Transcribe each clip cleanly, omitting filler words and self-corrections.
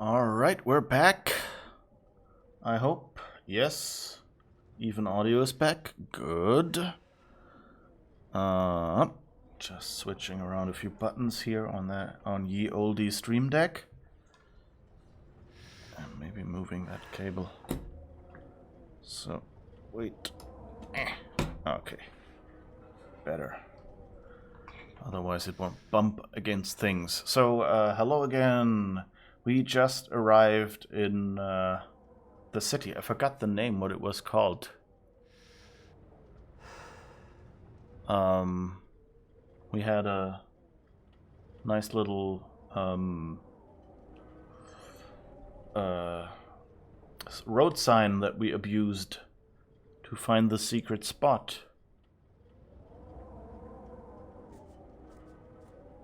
Alright, we're back. I hope. Yes. Even audio is back. Good. Just switching around a few buttons here on ye olde Stream Deck. And maybe moving that cable. So, wait. Okay. Better. Otherwise it won't bump against things. So, hello again. We just arrived in the city. I forgot the name, what it was called. We had a nice little road sign that we abused to find the secret spot.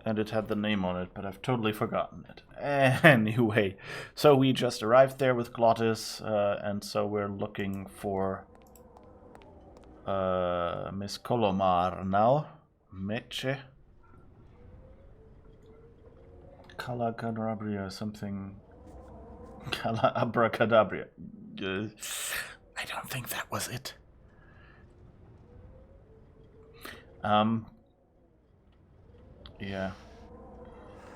And it had the name on it, but I've totally forgotten it. Anyway, so we just arrived there with Glottis, and so we're looking for Miss Colomar now. Meche. Kala Cadabria, something. Kala Abracadabria. I don't think that was it. Yeah.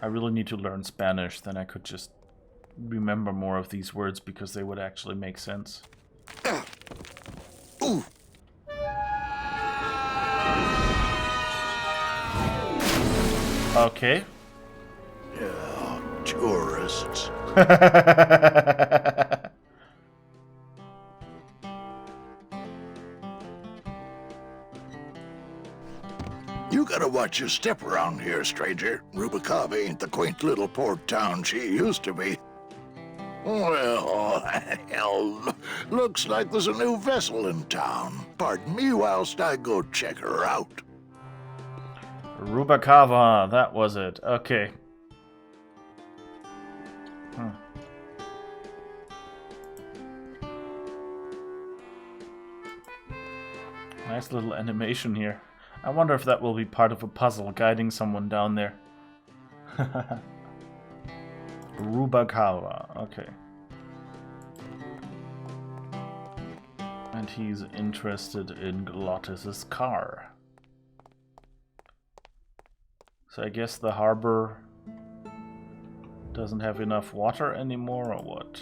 I really need to learn Spanish, then I could just remember more of these words because they would actually make sense. Ooh. Okay. Yeah, tourists. You gotta watch your step around here, stranger. Rubacava ain't the quaint little port town she used to be. Well, hell, looks like there's a new vessel in town. Pardon me whilst I go check her out. Rubacava, that was it. Okay. Nice little animation here. I wonder if that will be part of a puzzle, guiding someone down there. Rubacava, okay. And he's interested in Glottis's car. So I guess the harbor doesn't have enough water anymore, or what?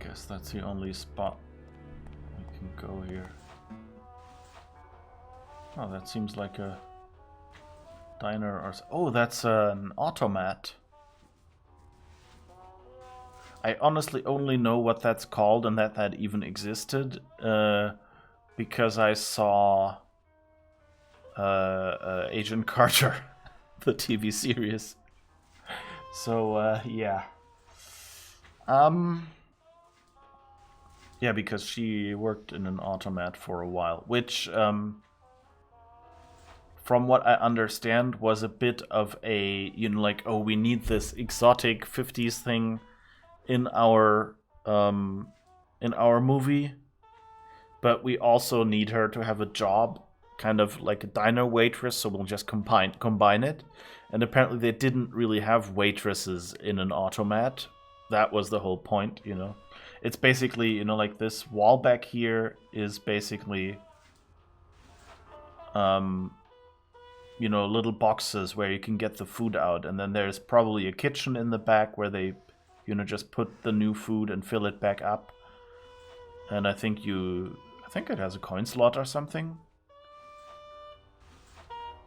Guess that's the only spot we can go here. Oh, that seems like a diner or... Oh, that's an automat. I honestly only know what that's called and that that even existed because I saw Agent Carter, the TV series. So, yeah. Yeah, because she worked in an automat for a while, which, from what I understand, was a bit of a, you know, like, oh, we need this exotic 50s thing in our movie, but we also need her to have a job, kind of like a diner waitress, so we'll just combine it. And apparently they didn't really have waitresses in an automat. That was the whole point, you know. It's basically, you know, like this wall back here is basically, you know, little boxes where you can get the food out. And then there's probably a kitchen in the back where they, you know, just put the new food and fill it back up. And I think it has a coin slot or something.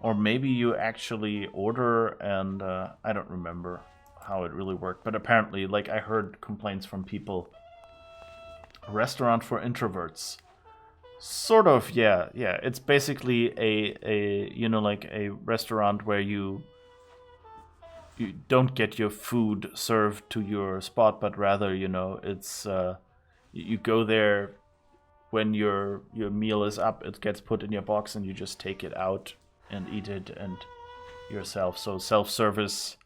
Or maybe you actually order and, I don't remember how it really worked. But apparently, like, I heard complaints from people. A restaurant for introverts. Sort of, yeah. It's basically a you know, like a restaurant where you don't get your food served to your spot, but rather, you know, it's you go there when your meal is up, it gets put in your box and you just take it out and eat it and yourself. So self-service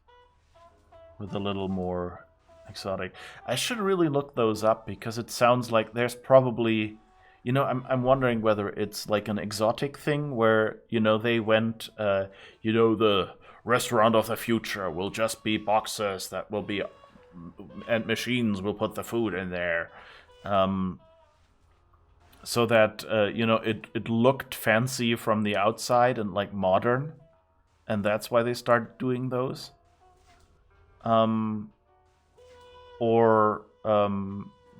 with a little more exotic. I should really look those up because it sounds like there's probably You know, I'm wondering whether it's like an exotic thing where, you know, they went, you know, the restaurant of the future will just be boxes that will be, and machines will put the food in there. So that, you know, it looked fancy from the outside and like modern. And that's why they started doing those. Or,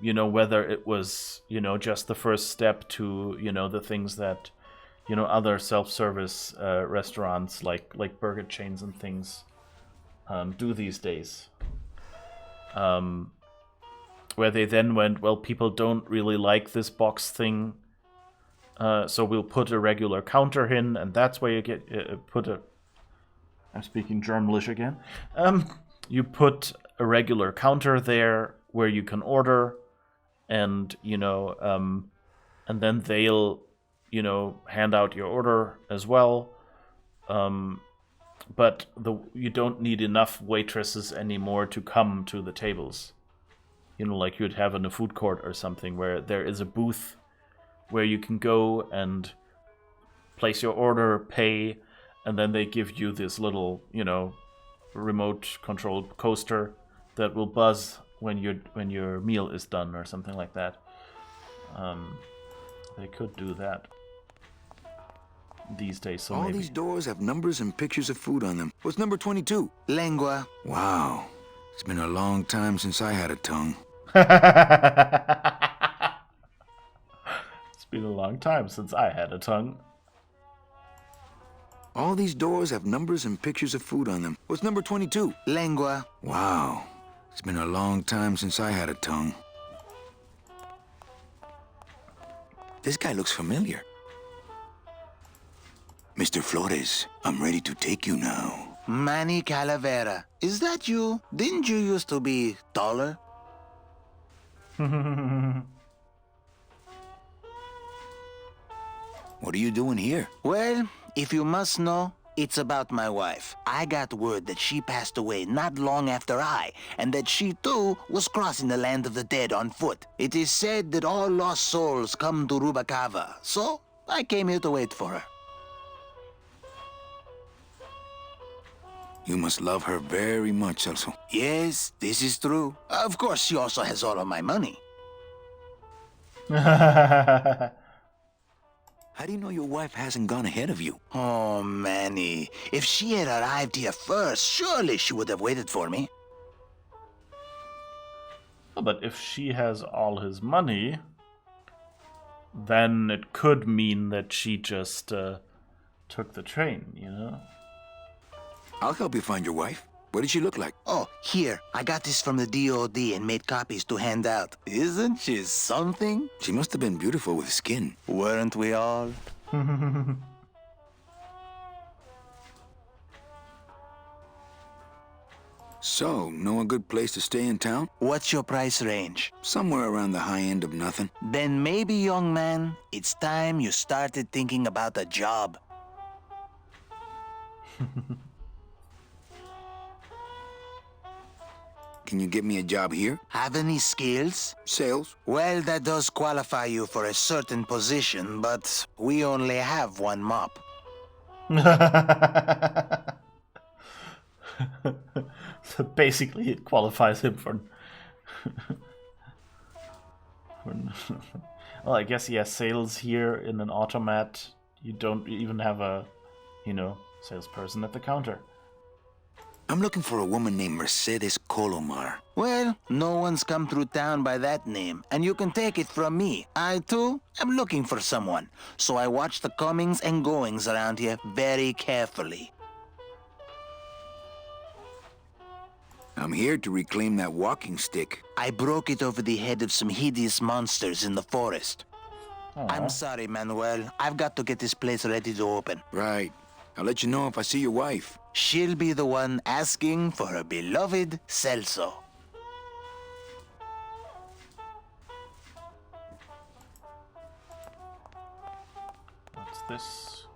you know, whether it was, you know, just the first step to, you know, the things that, you know, other self-service restaurants like burger chains and things do these days. Where they then went, well, people don't really like this box thing, so we'll put a regular counter in, and that's where you get I'm speaking Germanish again. You put a regular counter there where you can order, and you know, and then they'll, you know, hand out your order as well. But you don't need enough waitresses anymore to come to the tables. You know, like you'd have in a food court or something, where there is a booth where you can go and place your order, pay, and then they give you this little, you know, remote-controlled coaster that will buzz when your meal is done or something like that. They could do that these days. So all maybe. These doors have numbers and pictures of food on them. What's number 22? Lengua. Wow. It's been a long time since I had a tongue. It's been a long time since I had a tongue. All these doors have numbers and pictures of food on them. What's number 22? Lengua. Wow. It's been a long time since I had a tongue. This guy looks familiar. Mr. Flores, I'm ready to take you now. Manny Calavera. Is that you? Didn't you used to be taller? What are you doing here? Well, if you must know, it's about my wife. I got word that she passed away not long after and that she too was crossing the land of the dead on foot. It is said that all lost souls come to Rubacava, so I came here to wait for her. You must love her very much, Celso. Yes, this is true. Of course, she also has all of my money. How do you know your wife hasn't gone ahead of you? Oh, Manny. If she had arrived here first, surely she would have waited for me. But if she has all his money, then it could mean that she just took the train, you know? I'll help you find your wife. What did she look like? Oh, here. I got this from the DOD and made copies to hand out. Isn't she something? She must have been beautiful with skin. Weren't we all? So, know a good place to stay in town? What's your price range? Somewhere around the high end of nothing. Then maybe, young man, it's time you started thinking about a job. Can you get me a job here? Have any skills? Sales. Well, that does qualify you for a certain position, but we only have one mop. So basically it qualifies him for... Well, I guess he has sales here in an automat. You don't even have a, you know, salesperson at the counter. I'm looking for a woman named Mercedes Colomar. Well, no one's come through town by that name, and you can take it from me. I, too, am looking for someone, so I watch the comings and goings around here very carefully. I'm here to reclaim that walking stick. I broke it over the head of some hideous monsters in the forest. Aww. I'm sorry, Manuel. I've got to get this place ready to open. Right. I'll let you know if I see your wife. She'll be the one asking for her beloved Celso. What's this?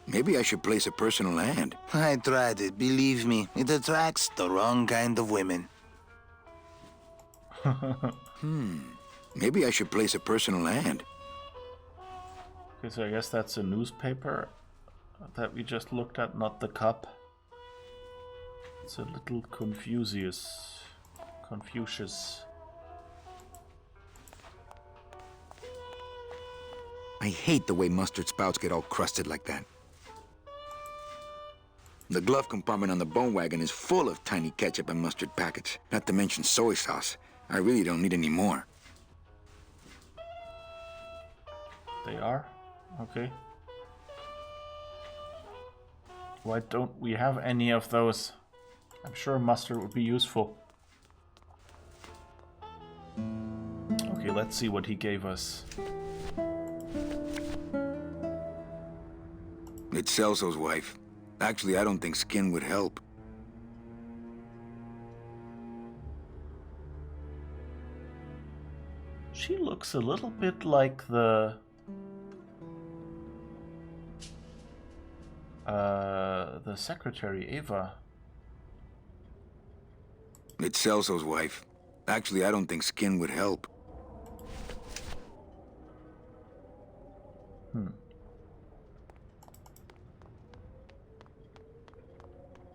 Maybe I should place a personal ad. I tried it, believe me. It attracts the wrong kind of women. Maybe I should place a personal ad. Okay, so I guess that's a newspaper that we just looked at, not the cup. It's a little Confucius. I hate the way mustard spouts get all crusted like that. The glove compartment on the bone wagon is full of tiny ketchup and mustard packets, not to mention soy sauce. I really don't need any more. They are? Okay. Why don't we have any of those? I'm sure mustard would be useful. Okay, let's see what he gave us. It's Celso's wife. Actually, I don't think skin would help. She looks a little bit like the secretary, Ava. It's Celso's wife. Actually, I don't think skin would help.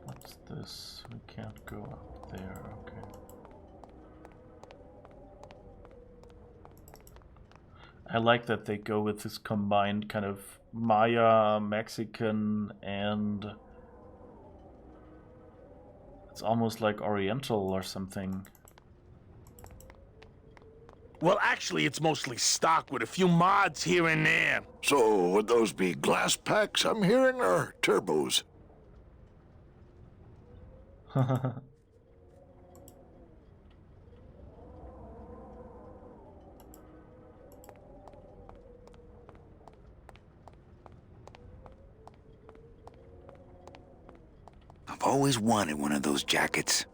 What's this? We can't go up there, okay. I like that they go with this combined kind of Maya, Mexican, and it's almost like Oriental or something. Well, actually, it's mostly stock with a few mods here and there. So, would those be glass packs I'm hearing, or turbos? I've always wanted one of those jackets.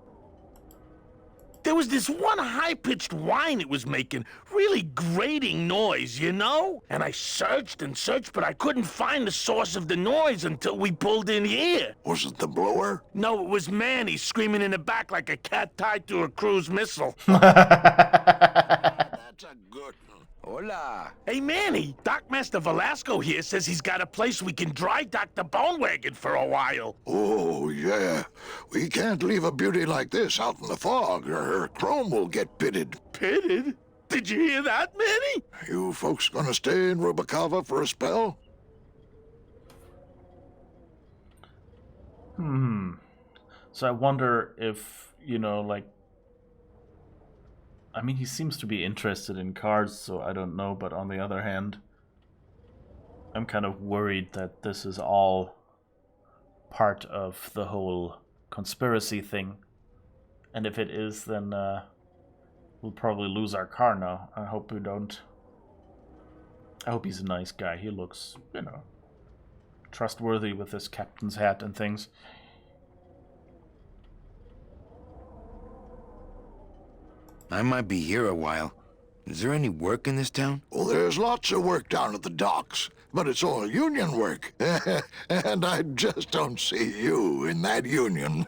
There was this one high-pitched whine it was making, really grating noise, you know? And I searched and searched, but I couldn't find the source of the noise until we pulled in here. Was it the blower? No, it was Manny screaming in the back like a cat tied to a cruise missile. That's a good one. Hola. Hey, Manny, Dockmaster Velasco here says he's got a place we can dry dock the bone wagon for a while. Oh, yeah. We can't leave a beauty like this out in the fog, or her chrome will get pitted. Pitted? Did you hear that, Manny? You folks gonna stay in Rubacava for a spell? So I wonder if, you know, like, I mean, he seems to be interested in cards, so I don't know, but on the other hand, I'm kind of worried that this is all part of the whole conspiracy thing. And if it is, then we'll probably lose our car now. I hope we don't. I hope he's a nice guy. He looks, you know, trustworthy with his captain's hat and things. I might be here a while. Is there any work in this town? Well, there's lots of work down at the docks, but it's all union work. And I just don't see you in that union.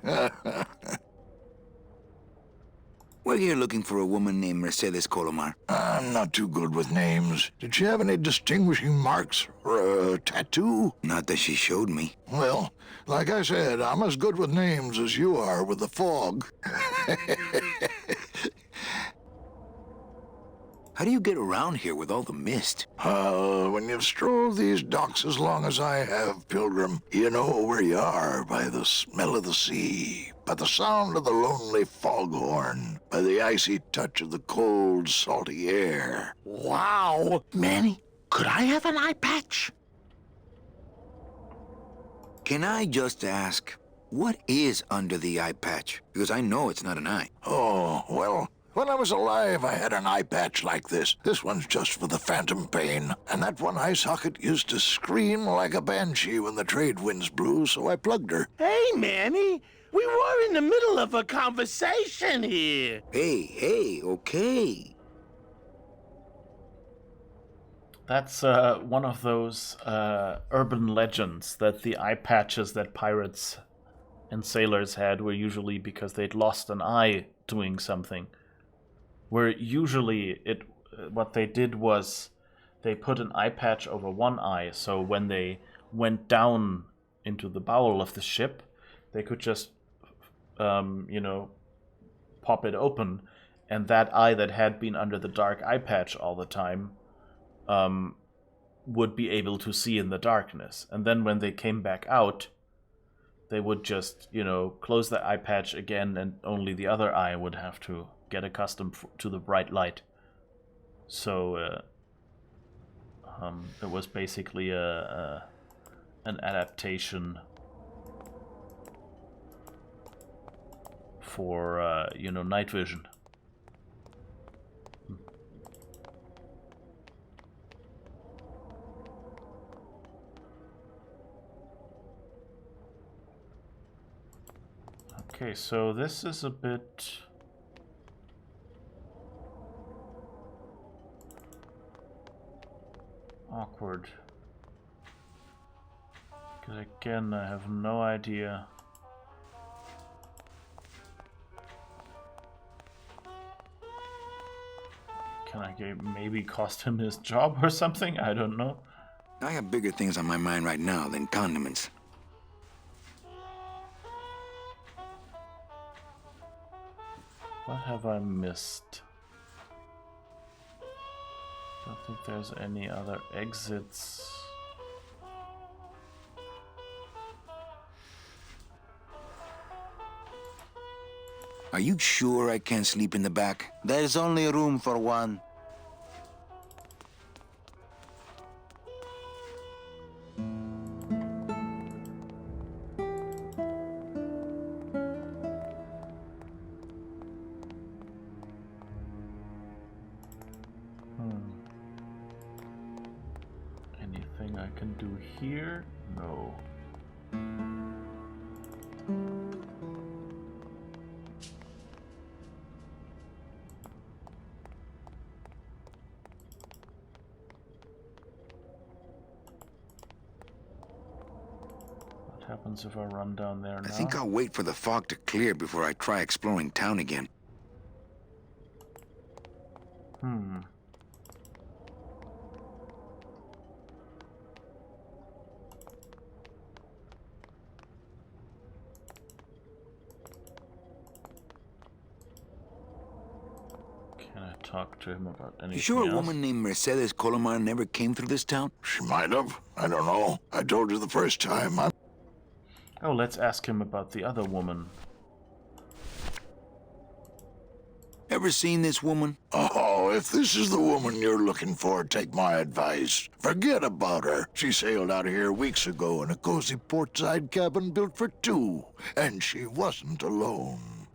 We're here looking for a woman named Mercedes Colomar. I'm not too good with names. Did she have any distinguishing marks or a tattoo? Not that she showed me. Well, like I said, I'm as good with names as you are with the fog. How do you get around here with all the mist? When you've strolled these docks as long as I have, Pilgrim, you know where you are by the smell of the sea, by the sound of the lonely foghorn, by the icy touch of the cold, salty air. Wow. Manny, could I have an eye patch? Can I just ask, what is under the eye patch? Because I know it's not an eye. Oh, well, when I was alive, I had an eye patch like this. This one's just for the phantom pain. And that one eye socket used to scream like a banshee when the trade winds blew, so I plugged her. Hey, Manny, we were in the middle of a conversation here. Hey, okay. That's one of those urban legends that the eye patches that pirates and sailors had were usually because they'd lost an eye doing something. Where usually what they did was they put an eye patch over one eye, so when they went down into the bowel of the ship, they could just, pop it open, and that eye that had been under the dark eye patch all the time would be able to see in the darkness. And then when they came back out, they would just, close the eye patch again, and only the other eye would have to get accustomed to the bright light. So it was basically an adaptation for night vision. Okay, so this is a bit awkward. Because again, I have no idea. Can I maybe cost him his job or something? I don't know. I have bigger things on my mind right now than condiments. What have I missed? Don't think there's any other exits. Are you sure I can't sleep in the back? There's only room for one. Anything I can do here? No. What happens if I run down there now? I think I'll wait for the fog to clear before I try exploring town again. Can I talk to him about anything You sure else? a woman named Mercedes Colomar never came through this town? She might have. I don't know. I told you the first time. Oh, let's ask him about the other woman. Ever seen this woman? Oh, if this is the woman you're looking for, take my advice. Forget about her. She sailed out of here weeks ago in a cozy portside cabin built for two, and she wasn't alone.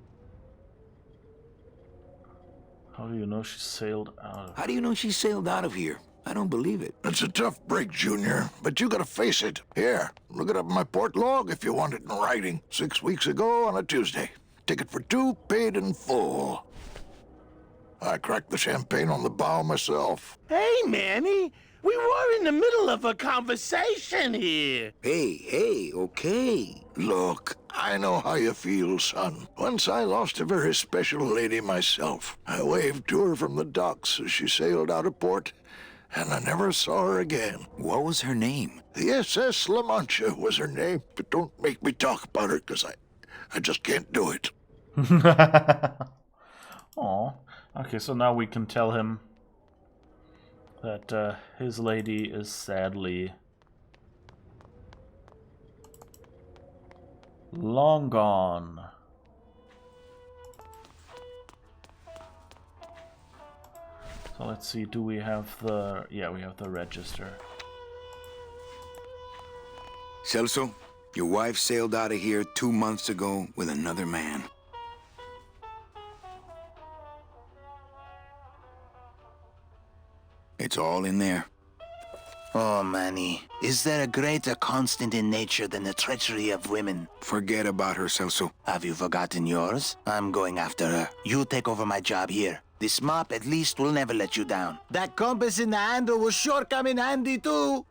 How do you know she sailed out? How do you know she sailed out of here? I don't believe it. It's a tough break, Junior, but you gotta face it. Here, look it up in my port log if you want it in writing. 6 weeks ago on a Tuesday. Ticket for two, paid in full. I cracked the champagne on the bow myself. Hey, Manny, we were in the middle of a conversation here. Hey, okay. Look, I know how you feel, son. Once I lost a very special lady myself. I waved to her from the docks as she sailed out of port, and I never saw her again. What was her name? The SS La Mancha was her name, but don't make me talk about her, because I just can't do it. Aw. Okay, so now we can tell him that his lady is sadly long gone. So let's see, do we have the... Yeah, we have the register. Celso, your wife sailed out of here 2 months ago with another man. It's all in there. Oh, Manny, is there a greater constant in nature than the treachery of women? Forget about her, Celso. Have you forgotten yours? I'm going after her. You take over my job here. This mop at least will never let you down. That compass in the handle will sure come in handy, too.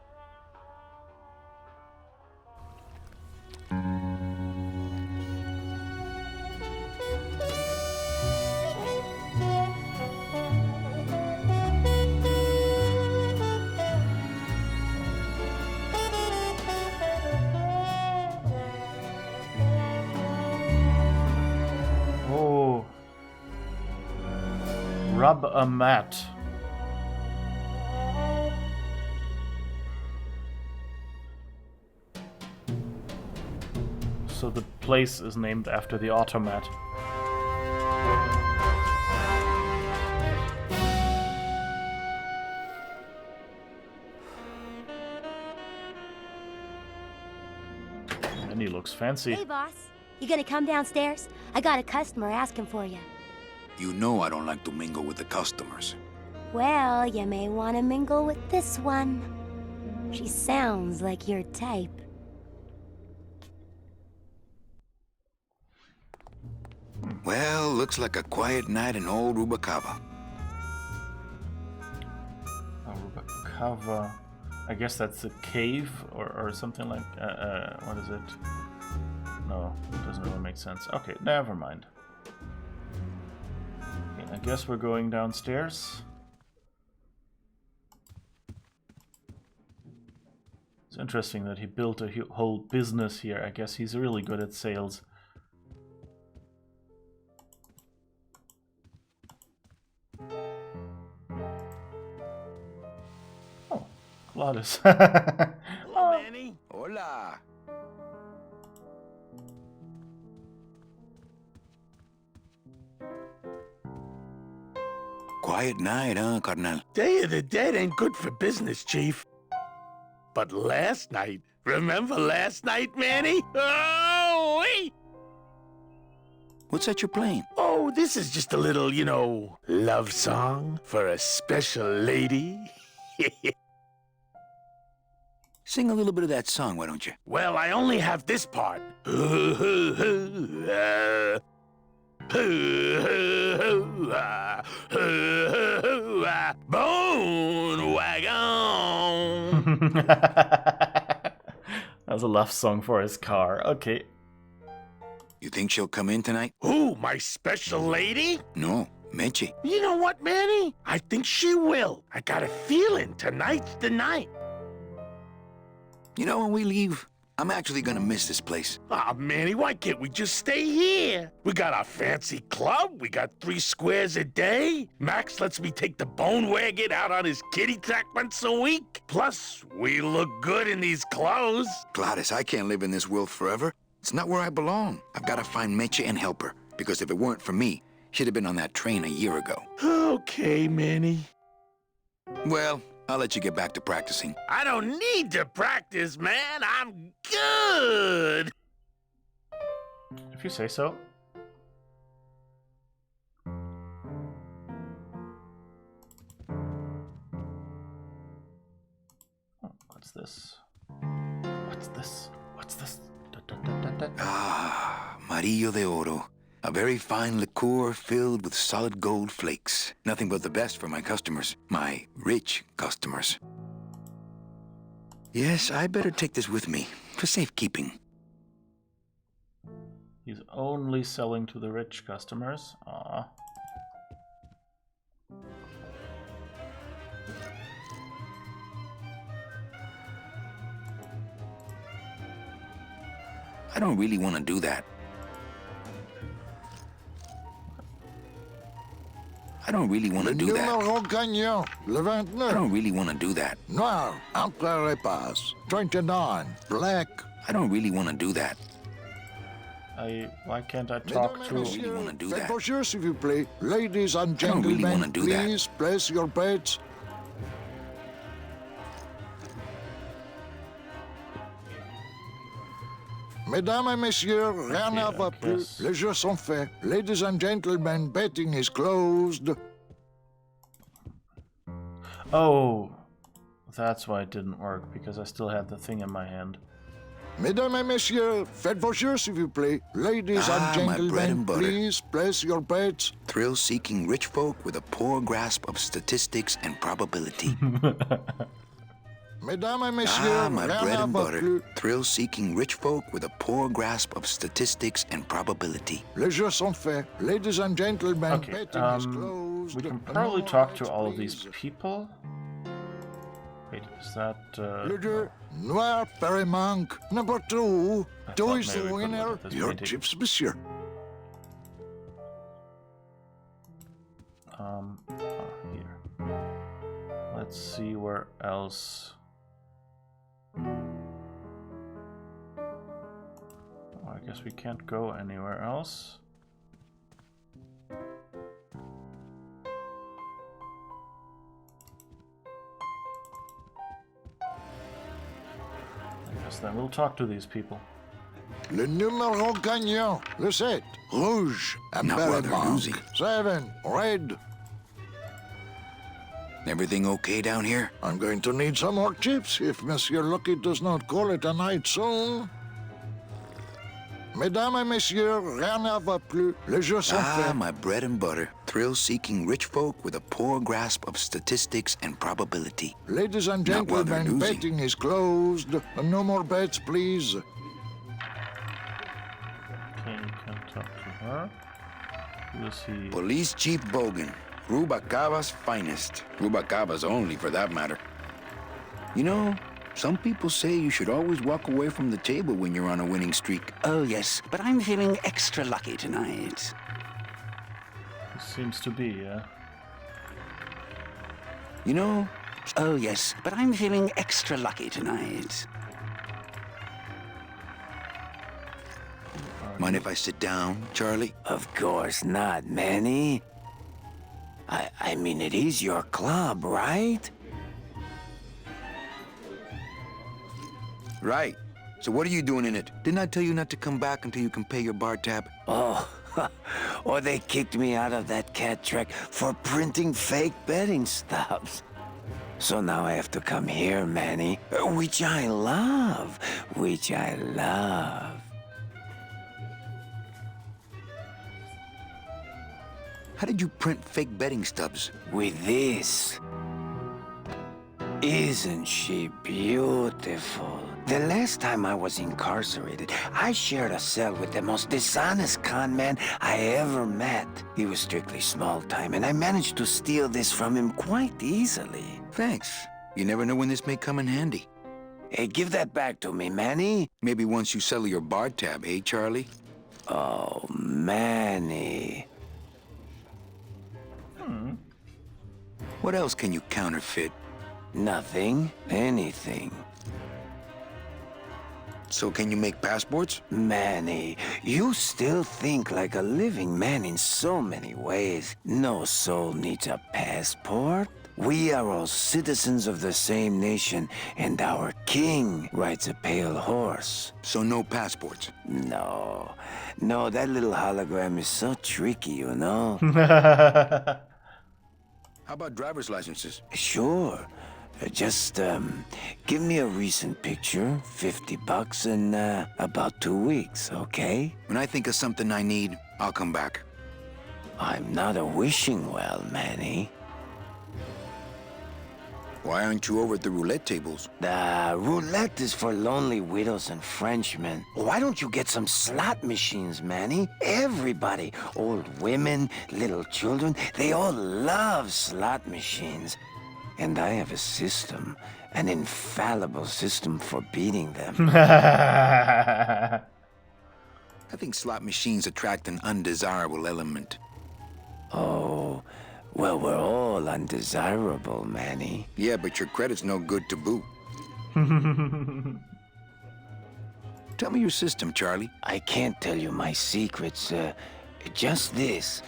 Rub a mat. So the place is named after the automat. And he looks fancy. Hey, boss. You gonna come downstairs? I got a customer asking for you. You know I don't like to mingle with the customers. Well, you may want to mingle with this one. She sounds like your type. Well, looks like a quiet night in old Rubacava. Rubacava. I guess that's a cave or something like. What is it? No, it doesn't really make sense. Okay, never mind. Okay, I guess we're going downstairs. It's interesting that he built a whole business here. I guess he's really good at sales. Oh, Gladys. Hello, Manny. Hola. Quiet night, huh, carnal? Day of the Dead ain't good for business, Chief. But last night, remember last night, Manny? Oh, wait! What's that you're playing? Oh, this is just a little, you know, love song for a special lady. Sing a little bit of that song, why don't you? Well, I only have this part. Bone wagon. That's a love song for his car. Okay. You think she'll come in tonight? Who, my special lady? No, Meche. You know what, Manny? I think she will. I got a feeling tonight's the night. You know, when we leave, I'm actually gonna miss this place. Aw, Manny, why can't we just stay here? We got our fancy club. We got 3 squares a day. Max lets me take the bone wagon out on his kitty track once a week. Plus, we look good in these clothes. Gladys, I can't live in this world forever. It's not where I belong. I've got to find Meche and help her, because if it weren't for me, she'd have been on that train a year ago. Okay, Manny. Well, I'll let you get back to practicing. I don't need to practice, man. I'm good. If you say so. Oh, what's this? What's this? What's this? Ah, Marillo de Oro. A very fine liqueur filled with solid gold flakes. Nothing but the best for my customers. My rich customers. Yes, I better take this with me for safekeeping. He's only selling to the rich customers. Ah. I don't really want to do that. I don't really want to do that. Numéro gagnant, le I 29. don't really want to do that. Noir, entre repas. 29, black. I don't really want to do that. Why can't I talk Mesdames et to... messieurs, wanna do faites that. vos jeux, s'il vous plaît. Ladies and I don't really gentlemen, wanna do that. please place your bets. Mesdames et messieurs, rien Okay, ne va I plus. guess. Les jeux sont faits. Ladies and gentlemen, betting is closed. Oh, that's why it didn't work, because I still had the thing in my hand. Mesdames et messieurs, faites vos jeux, s'il vous plaît. Ladies Ah, and my bread gentlemen, and butter. please place your bets. Thrill-seeking rich folk with a poor grasp of statistics and probability. Mesdames et messieurs, Ah, my rien bread ne and va butter. plus. Thrill-seeking rich folk with a poor grasp of statistics and probability. Les jeux sont faits. Ladies and gentlemen, Okay, betting is closed. we can No probably more talk to bets, all of these please. people. Wait, is that... Le jeu, Noir, Perry Monk, number 2. I Two thought is maybe the we could winner. look at this Your painting. chips, monsieur. let's see where else. Oh, I guess we can't go anywhere else. I guess then we'll talk to these people. Le numéro gagnant, le 7. Rouge, Not while they're apparemment. losing. 7, red. Everything okay down here? I'm going to need some more chips if Monsieur Lucky does not call it a night soon. Mesdames et messieurs, rien ne va plus. Les jeux sont Ah, faits. my bread and butter. Thrill-seeking rich folk with a poor grasp of statistics and probability. Ladies and Not while they're gentlemen, losing. betting is closed. No more bets, please. Okay, you can talk to her. Who is he? Police Chief Bogan, Rubacava's finest. Rubacava's only, for that matter. You know, some people say you should always walk away from the table when you're on a winning streak. Oh, yes, but I'm feeling extra lucky tonight. He seems to be, yeah. You know, Oh, yes, but I'm feeling extra lucky tonight. mind if I sit down, Charlie? Of course not, Manny. I mean, it is your club, right? Right. So what are you doing in it? Didn't I tell you not to come back until you can pay your bar tab? Oh, or they kicked me out of that cat track for printing fake betting stubs. So now I have to come here, Manny, which I love, which I love. How did you print fake betting stubs? With this. Isn't she beautiful? The last time I was incarcerated, I shared a cell with the most dishonest con man I ever met. He was strictly small time, and I managed to steal this from him quite easily. Thanks. You never know when this may come in handy. Hey, give that back to me, Manny. Maybe once you settle your bar tab, eh, Charlie? Oh, Manny. What else can you counterfeit? Nothing. Anything. So can you make passports? Manny, you still think like a living man in so many ways. No soul needs a passport. We are all citizens of the same nation, and our king rides a pale horse. So no passports. No, that little hologram is so tricky, you know? How about driver's licenses? Sure. Just, give me a recent picture, $50 in, about 2 weeks, okay? When I think of something I need, I'll come back. I'm not a wishing well, Manny. Why aren't you over at the roulette tables? The roulette is for lonely widows and Frenchmen. Why don't you get some slot machines, Manny? Everybody, old women, little children, they all love slot machines. And I have a system, an infallible system for beating them. I think slot machines attract an undesirable element. Oh, well, we're all undesirable, Manny. Yeah, but your credit's no good to boot. Tell me your system, Charlie. I can't tell you my secrets, just this.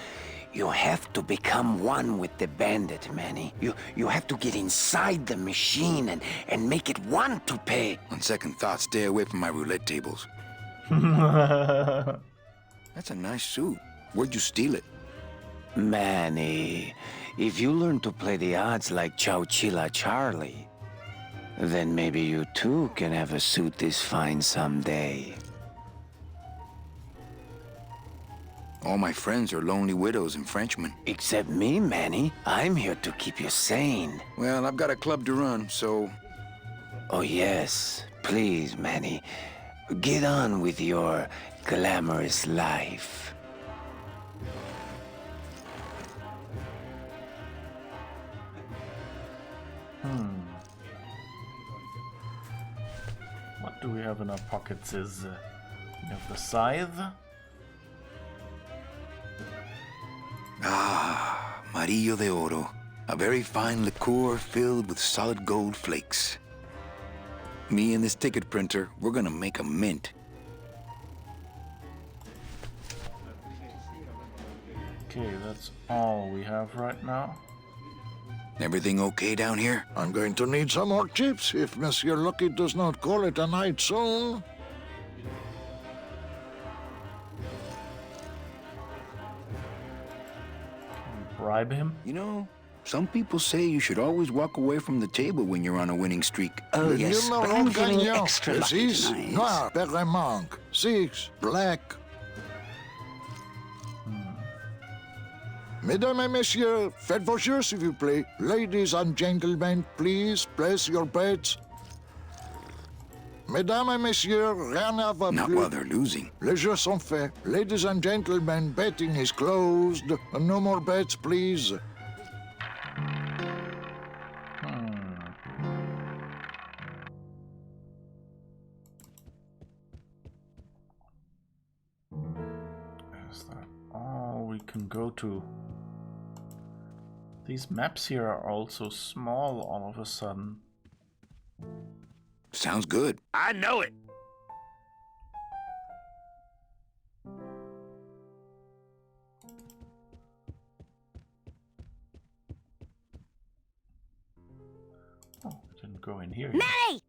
You have to become one with the bandit, Manny. You have to get inside the machine and make it want to pay. On second thought, stay away from my roulette tables. That's a nice suit. Where'd you steal it? Manny, if you learn to play the odds like Chowchilla Charlie, then maybe you too can have a suit this fine someday. All my friends are lonely widows and Frenchmen. Except me, Manny. I'm here to keep you sane. Well, I've got a club to run, so... Oh, yes. Please, Manny. Get on with your glamorous life. What do we have in our pockets is... we have the scythe. Ah, Marillo de Oro. A very fine liqueur filled with solid gold flakes. Me and this ticket printer, we're gonna make a mint. Okay, that's all we have right now. Everything okay down here? I'm going to need some more chips if Monsieur Lucky does not call it a night soon. Bribe him? You know, some people say you should always walk away from the table when you're on a winning streak. Oh, Le yes, but numéro I'm feeling gagnant extra est lucky 6, tonight. noir, perle manque, 6, black. Mesdames et messieurs, faites vos jeux, s'il vous plaît. Ladies and gentlemen, please place your bets. Mesdames et messieurs, rien ne va Not plus. while they're losing. Les jeux sont faits. Ladies and gentlemen, betting is closed. No more bets, please. Is that all we can go to? These maps here are also small all of a sudden. Sounds good. I know it. Oh, we didn't go in here yet. Manny!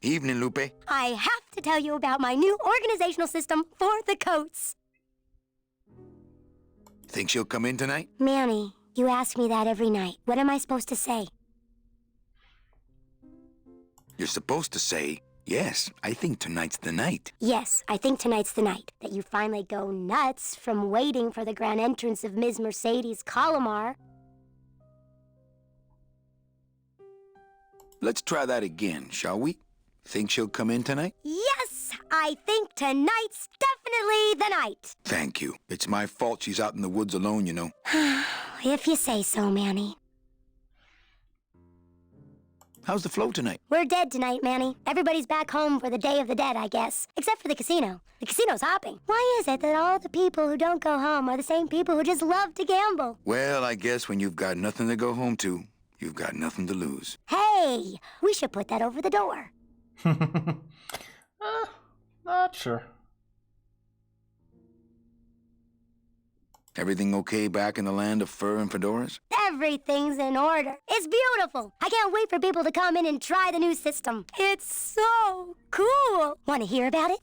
Evening, Lupe. I have to tell you about my new organizational system for the coats. Think she'll come in tonight? Manny, you ask me that every night. What am I supposed to say? You're supposed to say, yes, I think tonight's the night. Yes, I think tonight's the night that you finally go nuts from waiting for the grand entrance of Ms. Mercedes Colomar. Let's try that again, shall we? Think she'll come in tonight? Yes, I think tonight's definitely the night. Thank you. It's my fault she's out in the woods alone, you know. If you say so, Manny. How's the flow tonight? We're dead tonight, Manny. Everybody's back home for the Day of the Dead, I guess. Except for the casino. The casino's hopping. Why is it that all the people who don't go home are the same people who just love to gamble? Well, I guess when you've got nothing to go home to, you've got nothing to lose. Hey, we should put that over the door. Not sure. Everything okay back in the land of fur and fedoras? Everything's in order. It's beautiful. I can't wait for people to come in and try the new system. It's so cool. Want to hear about it?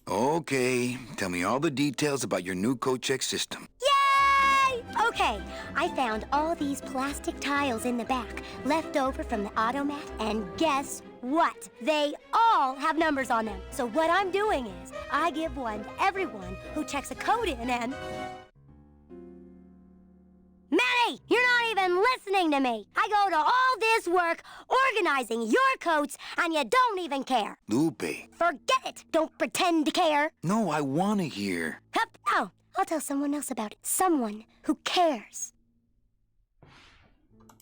Okay, tell me all the details about your new coat check system. Yay! Okay, I found all these plastic tiles in the back, left over from the automat, and guess what? They all have numbers on them. So what I'm doing is, I give one to everyone who checks a code in and... Manny, you're not even listening to me. I go to all this work organizing your coats, and you don't even care. Lupe. Forget it. Don't pretend to care. No, I want to hear. Hup. Oh, I'll tell someone else about it. Someone who cares.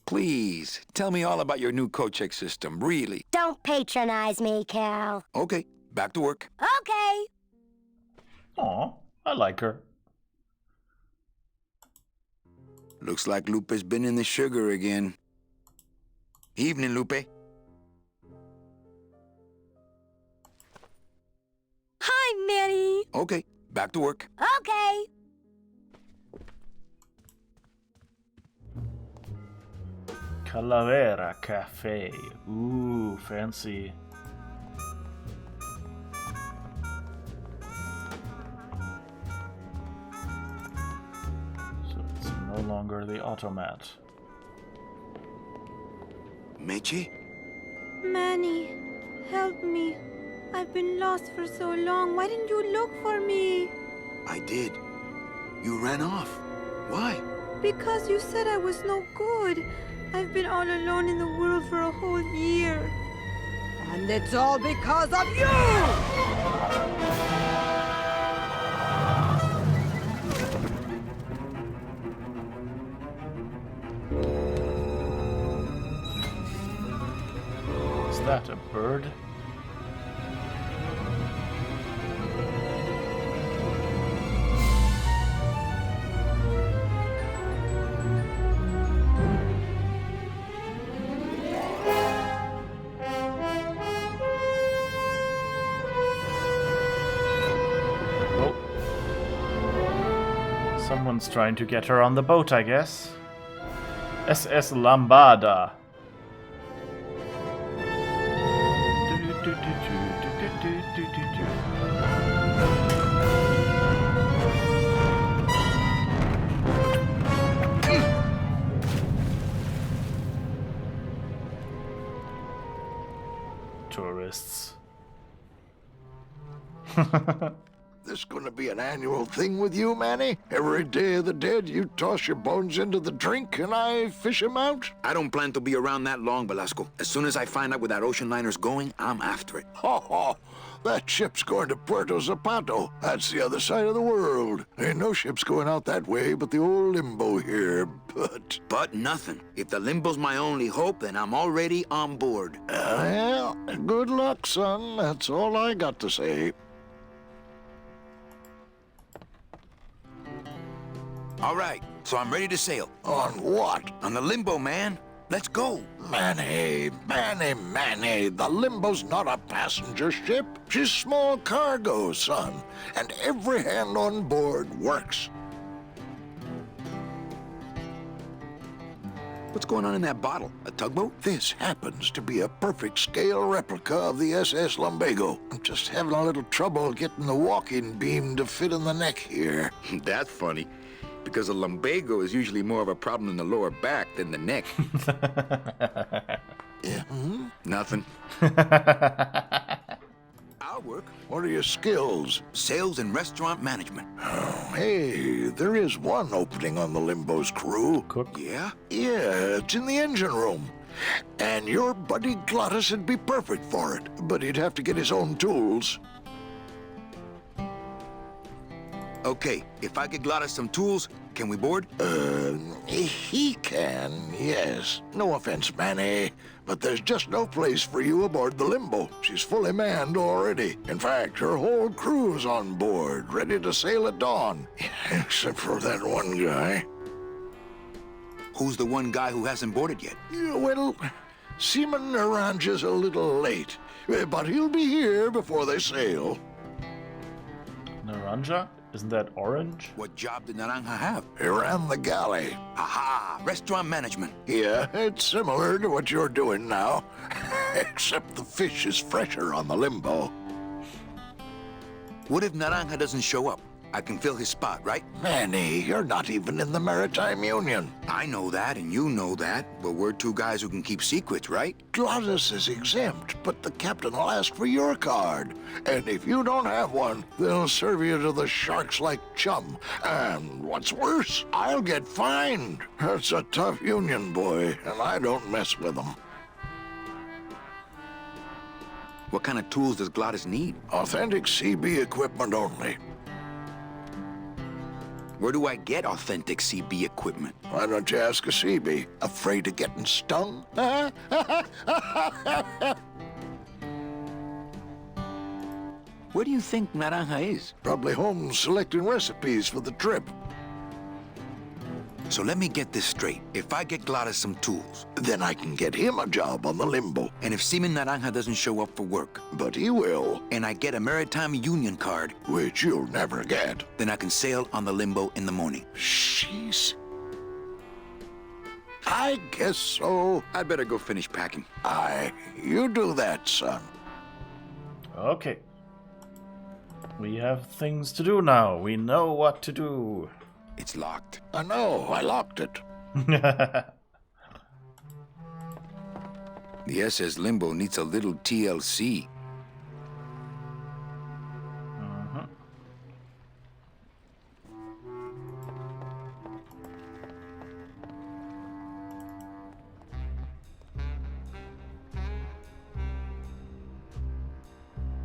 Please, tell me all about your new coat check system, really. Don't patronize me, Cal. Okay, back to work. Okay. Aw, I like her. Looks like Lupe's been in the sugar again. Evening, Lupe. Hi, Manny. Okay, back to work. Okay. Calavera Cafe. Ooh, fancy. So it's no longer the automat. Meche? Manny, help me. I've been lost for so long. Why didn't you look for me? I did. You ran off. Why? Because you said I was no good. I've been all alone in the world for a whole year. And it's all because of you! Is that a bird? Someone's trying to get her on the boat, I guess. SS Lambada. Tourists. This gonna be an annual thing with you, Manny? Every Day of the Dead, you toss your bones into the drink and I fish 'em out? I don't plan to be around that long, Velasco. As soon as I find out where that ocean liner's going, I'm after it. Ho ho! That ship's going to Puerto Zapato. That's the other side of the world. Ain't no ships going out that way but the old Limbo here, but... But nothing. If the Limbo's my only hope, then I'm already on board. Well, good luck, son. That's all I got to say. All right, so I'm ready to sail. On what? On the Limbo, man. Let's go. Manny, the Limbo's not a passenger ship. She's small cargo, son. And every hand on board works. What's going on in that bottle? A tugboat? This happens to be a perfect scale replica of the SS Lumbago. I'm just having a little trouble getting the walking beam to fit in the neck here. That's funny. Because a lumbago is usually more of a problem in the lower back than the neck. Yeah, hmm? Nothing. I'll work. What are your skills? Sales and restaurant management. Oh, hey, there is one opening on the Limbo's crew. Cook. Yeah? Yeah, it's in the engine room. And your buddy Glottis would be perfect for it, but he'd have to get his own tools. Okay, if I get Glottis some tools, can we board? He can, yes. No offense, Manny, but there's just no place for you aboard the Limbo. She's fully manned already. In fact, her whole crew's on board, ready to sail at dawn. Except for that one guy. Who's the one guy who hasn't boarded yet? Yeah, well, Seaman Naranja's a little late, but he'll be here before they sail. Naranja? Isn't that orange? What job did Naranja have? He ran the galley. Aha! Restaurant management. Yeah, it's similar to what you're doing now, except the fish is fresher on the Limbo. What if Naranja doesn't show up? I can fill his spot, right? Manny, you're not even in the Maritime Union. I know that, and you know that, but we're two guys who can keep secrets, right? Glottis is exempt, but the captain will ask for your card. And if you don't have one, they'll serve you to the sharks like chum. And what's worse, I'll get fined. It's a tough union, boy, and I don't mess with them. What kind of tools does Glottis need? Authentic CB equipment only. Where do I get authentic CB equipment? Why don't you ask a CB? Afraid of getting stung? Where do you think Naranja is? Probably home selecting recipes for the trip. So let me get this straight. If I get Glottis some tools, Then I can get him a job on the Limbo. and if Seaman Naranja doesn't show up for work, But he will, and I get a Maritime Union card, which you'll never get. then I can sail on the Limbo in the morning. Jeez. I guess so. I'd better go finish packing. You do that, son. Okay. We have things to do now. We know what to do. It's locked. I know, I locked it. The SS Limbo needs a little TLC.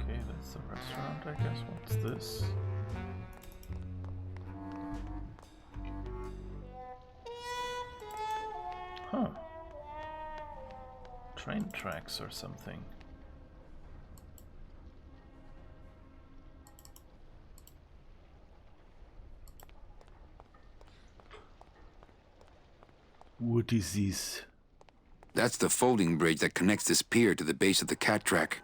Okay, that's the restaurant, I guess. What's this? Huh. Train tracks or something. What is this? That's the folding bridge that connects this pier to the base of the cat track.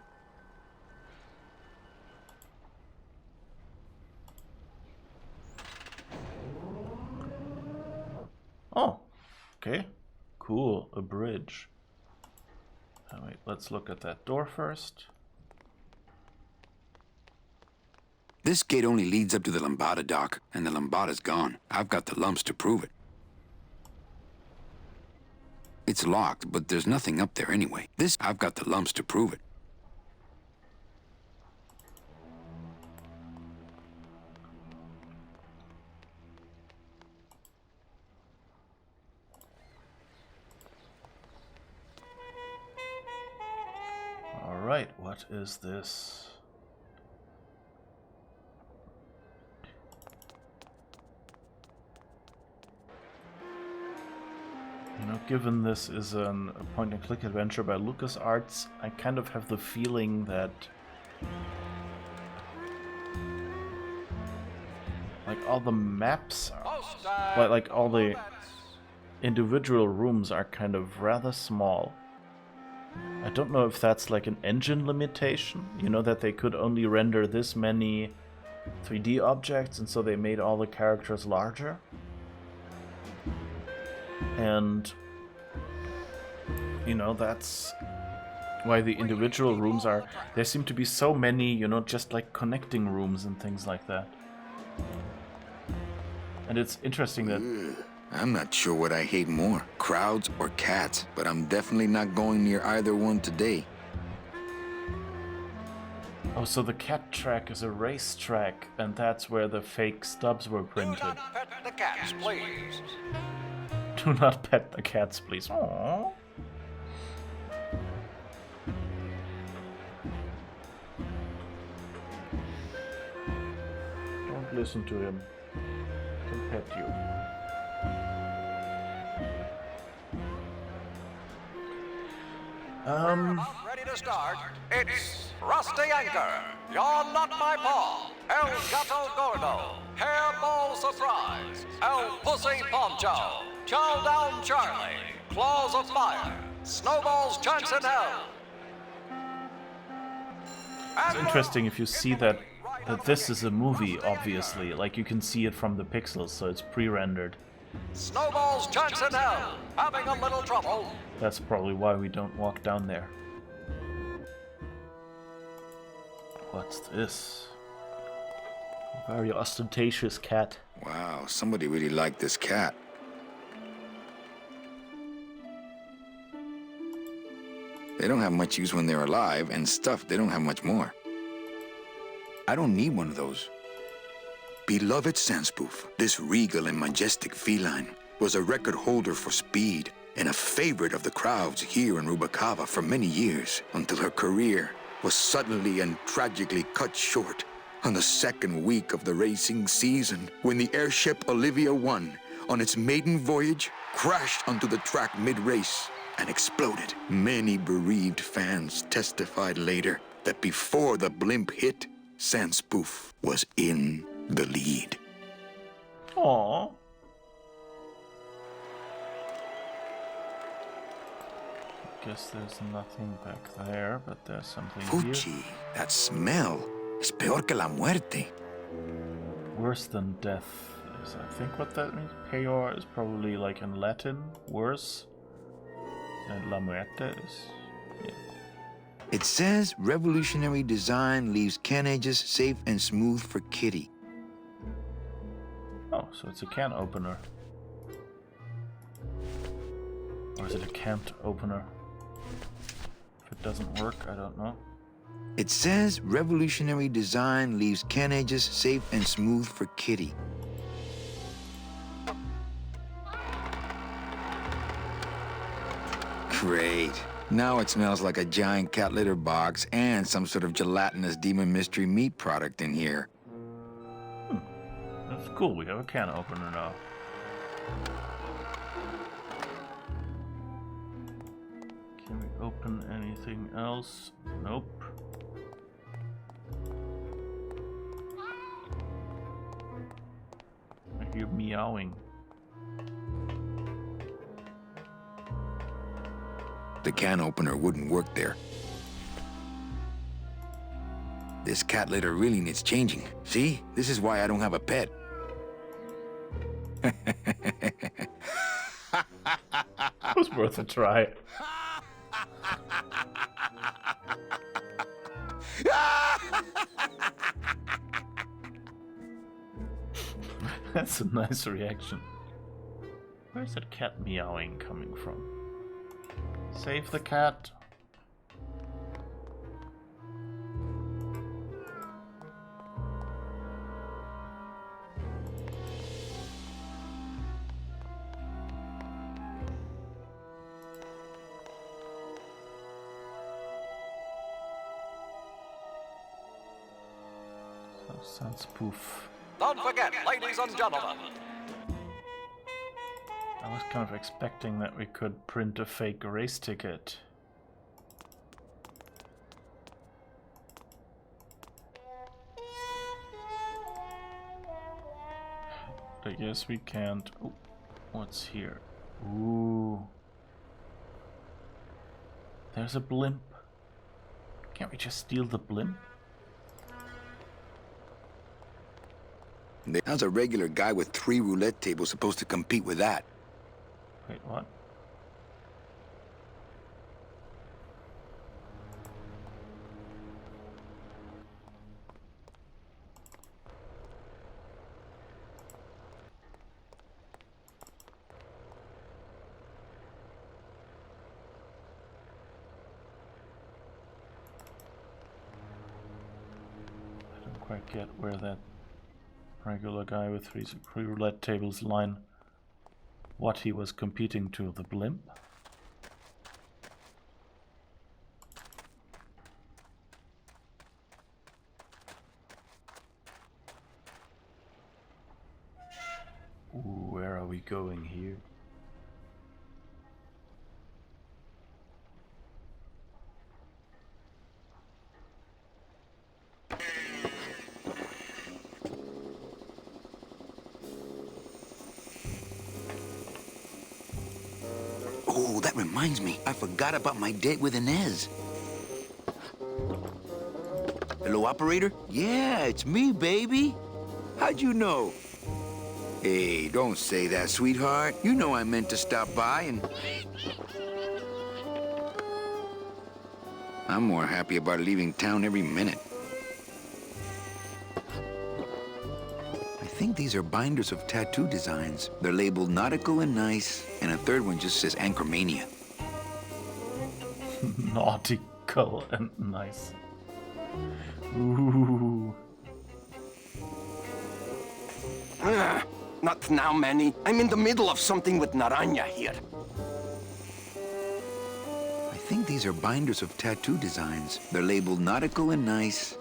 cool, a bridge. Oh, wait, let's look at that door first. This gate only leads up to the Lambada dock, and the Lambada's gone. I've got the lumps to prove it. It's locked, but there's nothing up there anyway. I've got the lumps to prove it. Alright, what is this? You know, given this is a point-and-click adventure by LucasArts, I kind of have the feeling that like all the maps are, like all the individual rooms are kind of rather small. I don't know if that's like an engine limitation, you know, that they could only render this many 3D objects, and so they made all the characters larger. And, you know, that's why the individual rooms are... There seem to be so many, you know, just like connecting rooms and things like that. And it's interesting that... I'm not sure what I hate more, crowds or cats, but I'm definitely not going near either one today. Oh, so the cat track is a racetrack, and that's where the fake stubs were printed. Do not pet the cats, please. Do not pet the cats, please. Aww. Don't listen to him. He'll pet you. Ready to start. It's Rusty Anchor, You're Not My Paw, El Gato Gordo, Hairball Surprise, El Pussy Poncho, Chow Down Charlie, Claws of Fire, Snowballs Chance in Hell. It's interesting if you see that this is a movie, obviously. Like, you can see it from the pixels, so it's pre-rendered. Snowballs Chance in Hell, having a little trouble. That's probably why we don't walk down there. What's this? A very ostentatious cat. Wow, somebody really liked this cat. They don't have much use when they're alive, and stuffed, they don't have much more. I don't need one of those. Beloved Sandspoof, this regal and majestic feline was a record holder for speed and a favorite of the crowds here in Rubacava for many years, until her career was suddenly and tragically cut short on the second week of the racing season, when the airship Olivia 1, on its maiden voyage, crashed onto the track mid-race and exploded. Many bereaved fans testified later that before the blimp hit, Sandspoof was in the lead. Aww. Guess there's nothing back there, but there's something here. Fuchi, that smell is peor que la muerte. Worse than death is, I think, what that means. Peor is probably like in Latin, worse. And la muerte is... yeah. It says revolutionary design leaves can ages safe and smooth for Kitty. Oh, so it's a can opener. Or is it a can't opener? If it doesn't work, I don't know. It says revolutionary design leaves can ages safe and smooth for Kitty. Great. Now it smells like a giant cat litter box and some sort of gelatinous demon mystery meat product in here. That's cool, we have a can opener now. Can we open anything else? Nope. I hear meowing. The can opener wouldn't work there. This cat litter really needs changing. See? This is why I don't have a pet. was worth a try. That's a nice reaction. Where's that cat meowing coming from? Save the cat. Sounds poof. Don't forget, ladies and gentlemen. I was kind of expecting that we could print a fake race ticket. I guess we can't. Oh, what's here? Ooh. There's a blimp. Can't we just steal the blimp? How's a regular guy with 3 roulette tables supposed to compete with that? Wait, what? I don't quite get where that regular guy with 3 roulette tables line, what he was competing to, the blimp? Ooh, where are we going here? Oh, that reminds me. I forgot about my date with Inez. Hello, operator? Yeah, it's me, baby. How'd you know? Hey, don't say that, sweetheart. You know I meant to stop by and... I'm more happy about leaving town every minute. I think these are binders of tattoo designs. They're labeled nautical and nice, and a third one just says Anchormania. Nautical and nice. Ooh. Not now, Manny. I'm in the middle of something with Naranja here. I think these are binders of tattoo designs. They're labeled nautical and nice.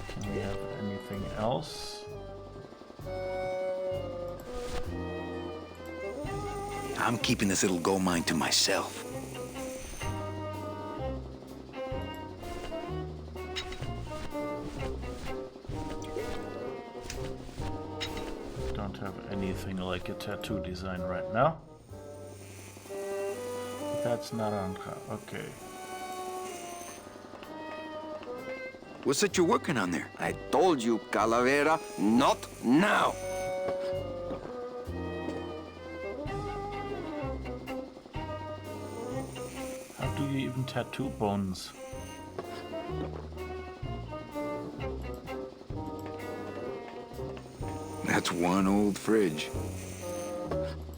Can we have anything else? I'm keeping this little gold mine to myself. Don't have anything like a tattoo design right now. That's Naranja, okay. What's that you're working on there? I told you, Calavera, not now. How do you even tattoo bones? That's one old fridge.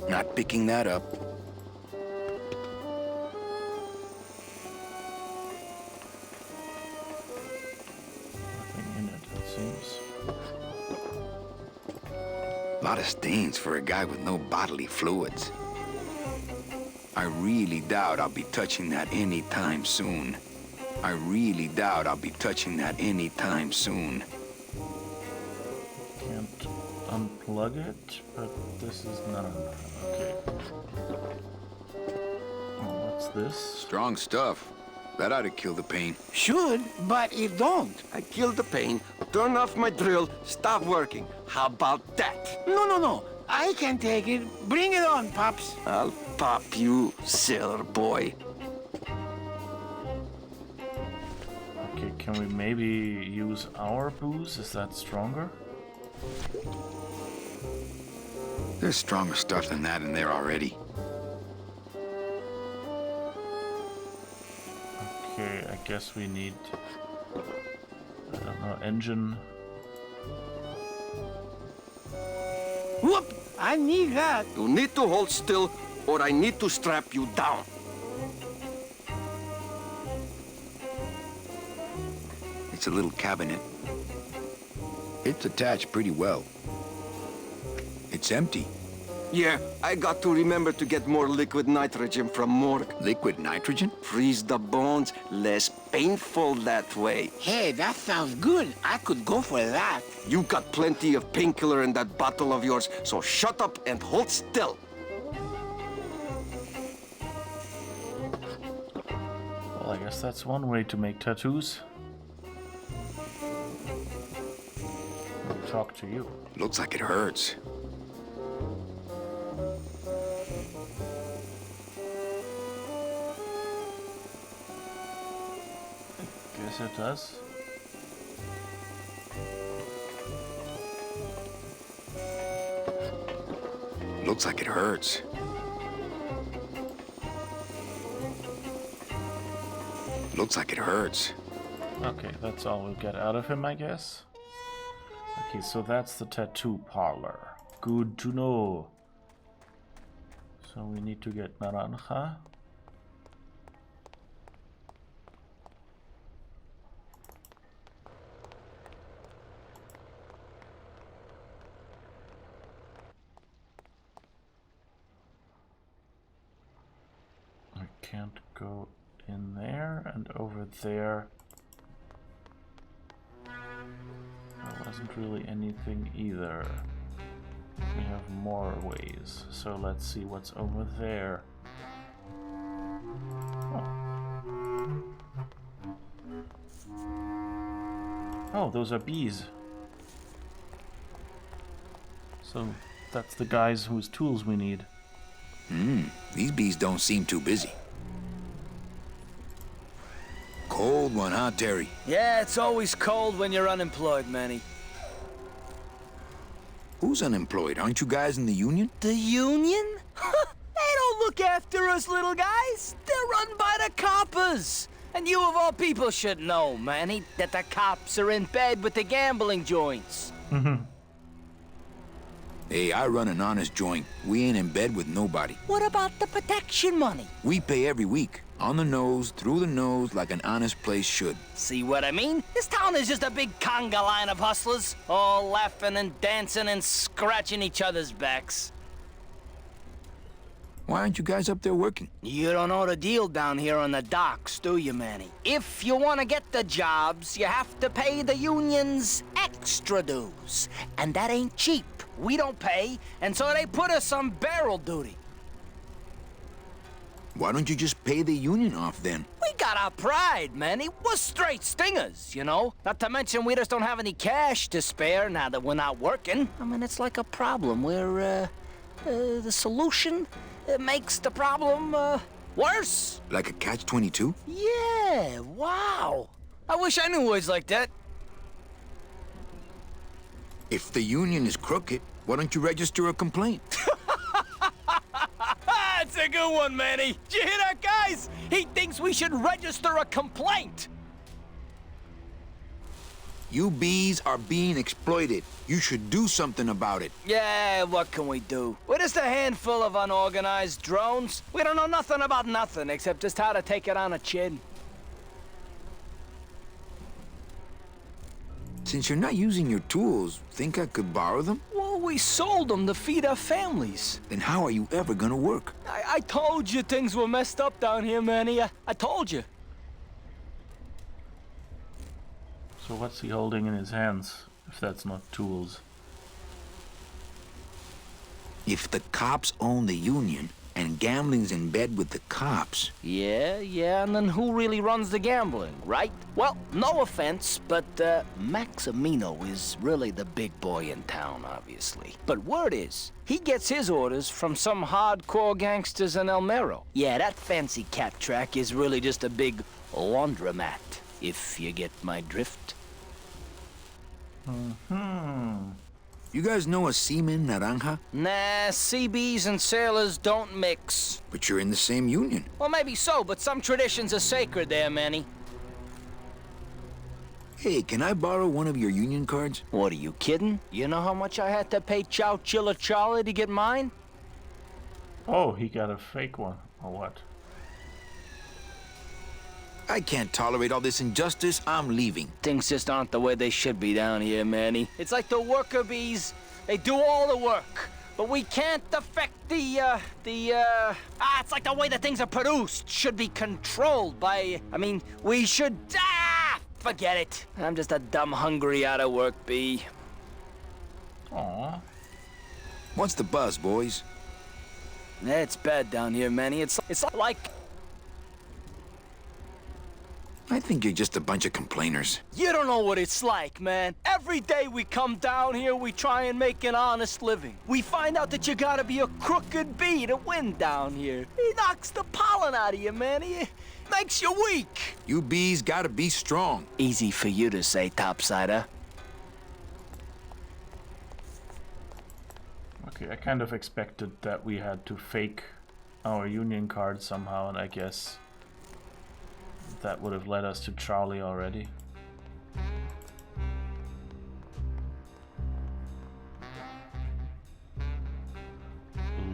Not picking that up. Nothing in it, it seems. A lot of stains for a guy with no bodily fluids. I really doubt I'll be touching that anytime soon. I really doubt I'll be touching that anytime soon. Can't unplug it, but this is not okay. Oh, what's this? Strong stuff. That ought to kill the pain. Should, but it don't. I killed the pain, turn off my drill, stop working. How about that? No. I can take it. Bring it on, Pops. I'll pop you, sailor boy. Okay, can we maybe use our booze? Is that stronger? There's stronger stuff than that in there already. I guess we need, I don't know, engine. Whoop! I need that. You need to hold still, or I need to strap you down. It's a little cabinet. It's attached pretty well. It's empty. Yeah, I got to remember to get more liquid nitrogen from morgue. Liquid nitrogen? Freeze the bones, less painful that way. Hey, that sounds good. I could go for that. You got plenty of painkiller in that bottle of yours, so shut up and hold still. Well, I guess that's one way to make tattoos. I'll talk to you. Looks like it hurts. Guess it does. Looks like it hurts. Looks like it hurts. Okay, that's all we'll get out of him, I guess. Okay, so that's the tattoo parlor. Good to know. So we need to get Naranja. I can't go in there, and over there there wasn't really anything either. We have more ways, so let's see what's over there. Oh, those are bees. So that's the guys whose tools we need. These bees don't seem too busy. Cold one, huh, Terry? Yeah, it's always cold when you're unemployed, Manny. Who's unemployed? Aren't you guys in the union? The union? They don't look after us little guys. They're run by the coppers. And you of all people should know, Manny, that the cops are in bed with the gambling joints. Hey, I run an honest joint. We ain't in bed with nobody. What about the protection money? We pay every week. On the nose, through the nose, like an honest place should. See what I mean? This town is just a big conga line of hustlers, all laughing and dancing and scratching each other's backs. Why aren't you guys up there working? You don't know the deal down here on the docks, do you, Manny? If you want to get the jobs, you have to pay the unions extra dues. And that ain't cheap. We don't pay, and so they put us on barrel duty. Why don't you just pay the union off then? We got our pride, Manny. We're straight stingers, you know? Not to mention we just don't have any cash to spare now that we're not working. I mean, it's like a problem where, the solution makes the problem, worse. Like a catch-22? Yeah, wow. I wish I knew words like that. If the union is crooked, why don't you register a complaint? That's a good one, Manny. Did you hear that, guys? He thinks we should register a complaint. You bees are being exploited. You should do something about it. Yeah, what can we do? We're just a handful of unorganized drones. We don't know nothing about nothing except just how to take it on the chin. Since you're not using your tools, think I could borrow them? Well, we sold them to feed our families. Then how are you ever gonna work? I told you things were messed up down here, Manny. I told you. So what's he holding in his hands, if that's not tools? If the cops own the union, and gambling's in bed with the cops... Yeah, and then who really runs the gambling, right? Well, no offense, but, Maximino is really the big boy in town, obviously. But word is, he gets his orders from some hardcore gangsters in El Mero. Yeah, that fancy cat track is really just a big laundromat, if you get my drift. You guys know a seaman, Naranja? Nah, CBs and sailors don't mix. But you're in the same union. Well, maybe so, but some traditions are sacred there, Manny. Hey, can I borrow one of your union cards? What, are you kidding? You know how much I had to pay Chow Chilla Charlie to get mine? Oh, he got a fake one, or what? I can't tolerate all this injustice. I'm leaving. Things just aren't the way they should be down here, Manny. It's like the worker bees. They do all the work, but we can't affect it's like the way that things are produced should be controlled by, we should, forget it. I'm just a dumb, hungry, out-of-work bee. Aww. What's the buzz, boys? It's bad down here, Manny. It's like... I think you're just a bunch of complainers. You don't know what it's like, man. Every day we come down here, we try and make an honest living. We find out that you gotta be a crooked bee to win down here. He knocks the pollen out of you, man. He makes you weak. You bees gotta be strong. Easy for you to say, Topsider. Okay, I kind of expected that we had to fake our union card somehow, and I guess that would have led us to Charlie already.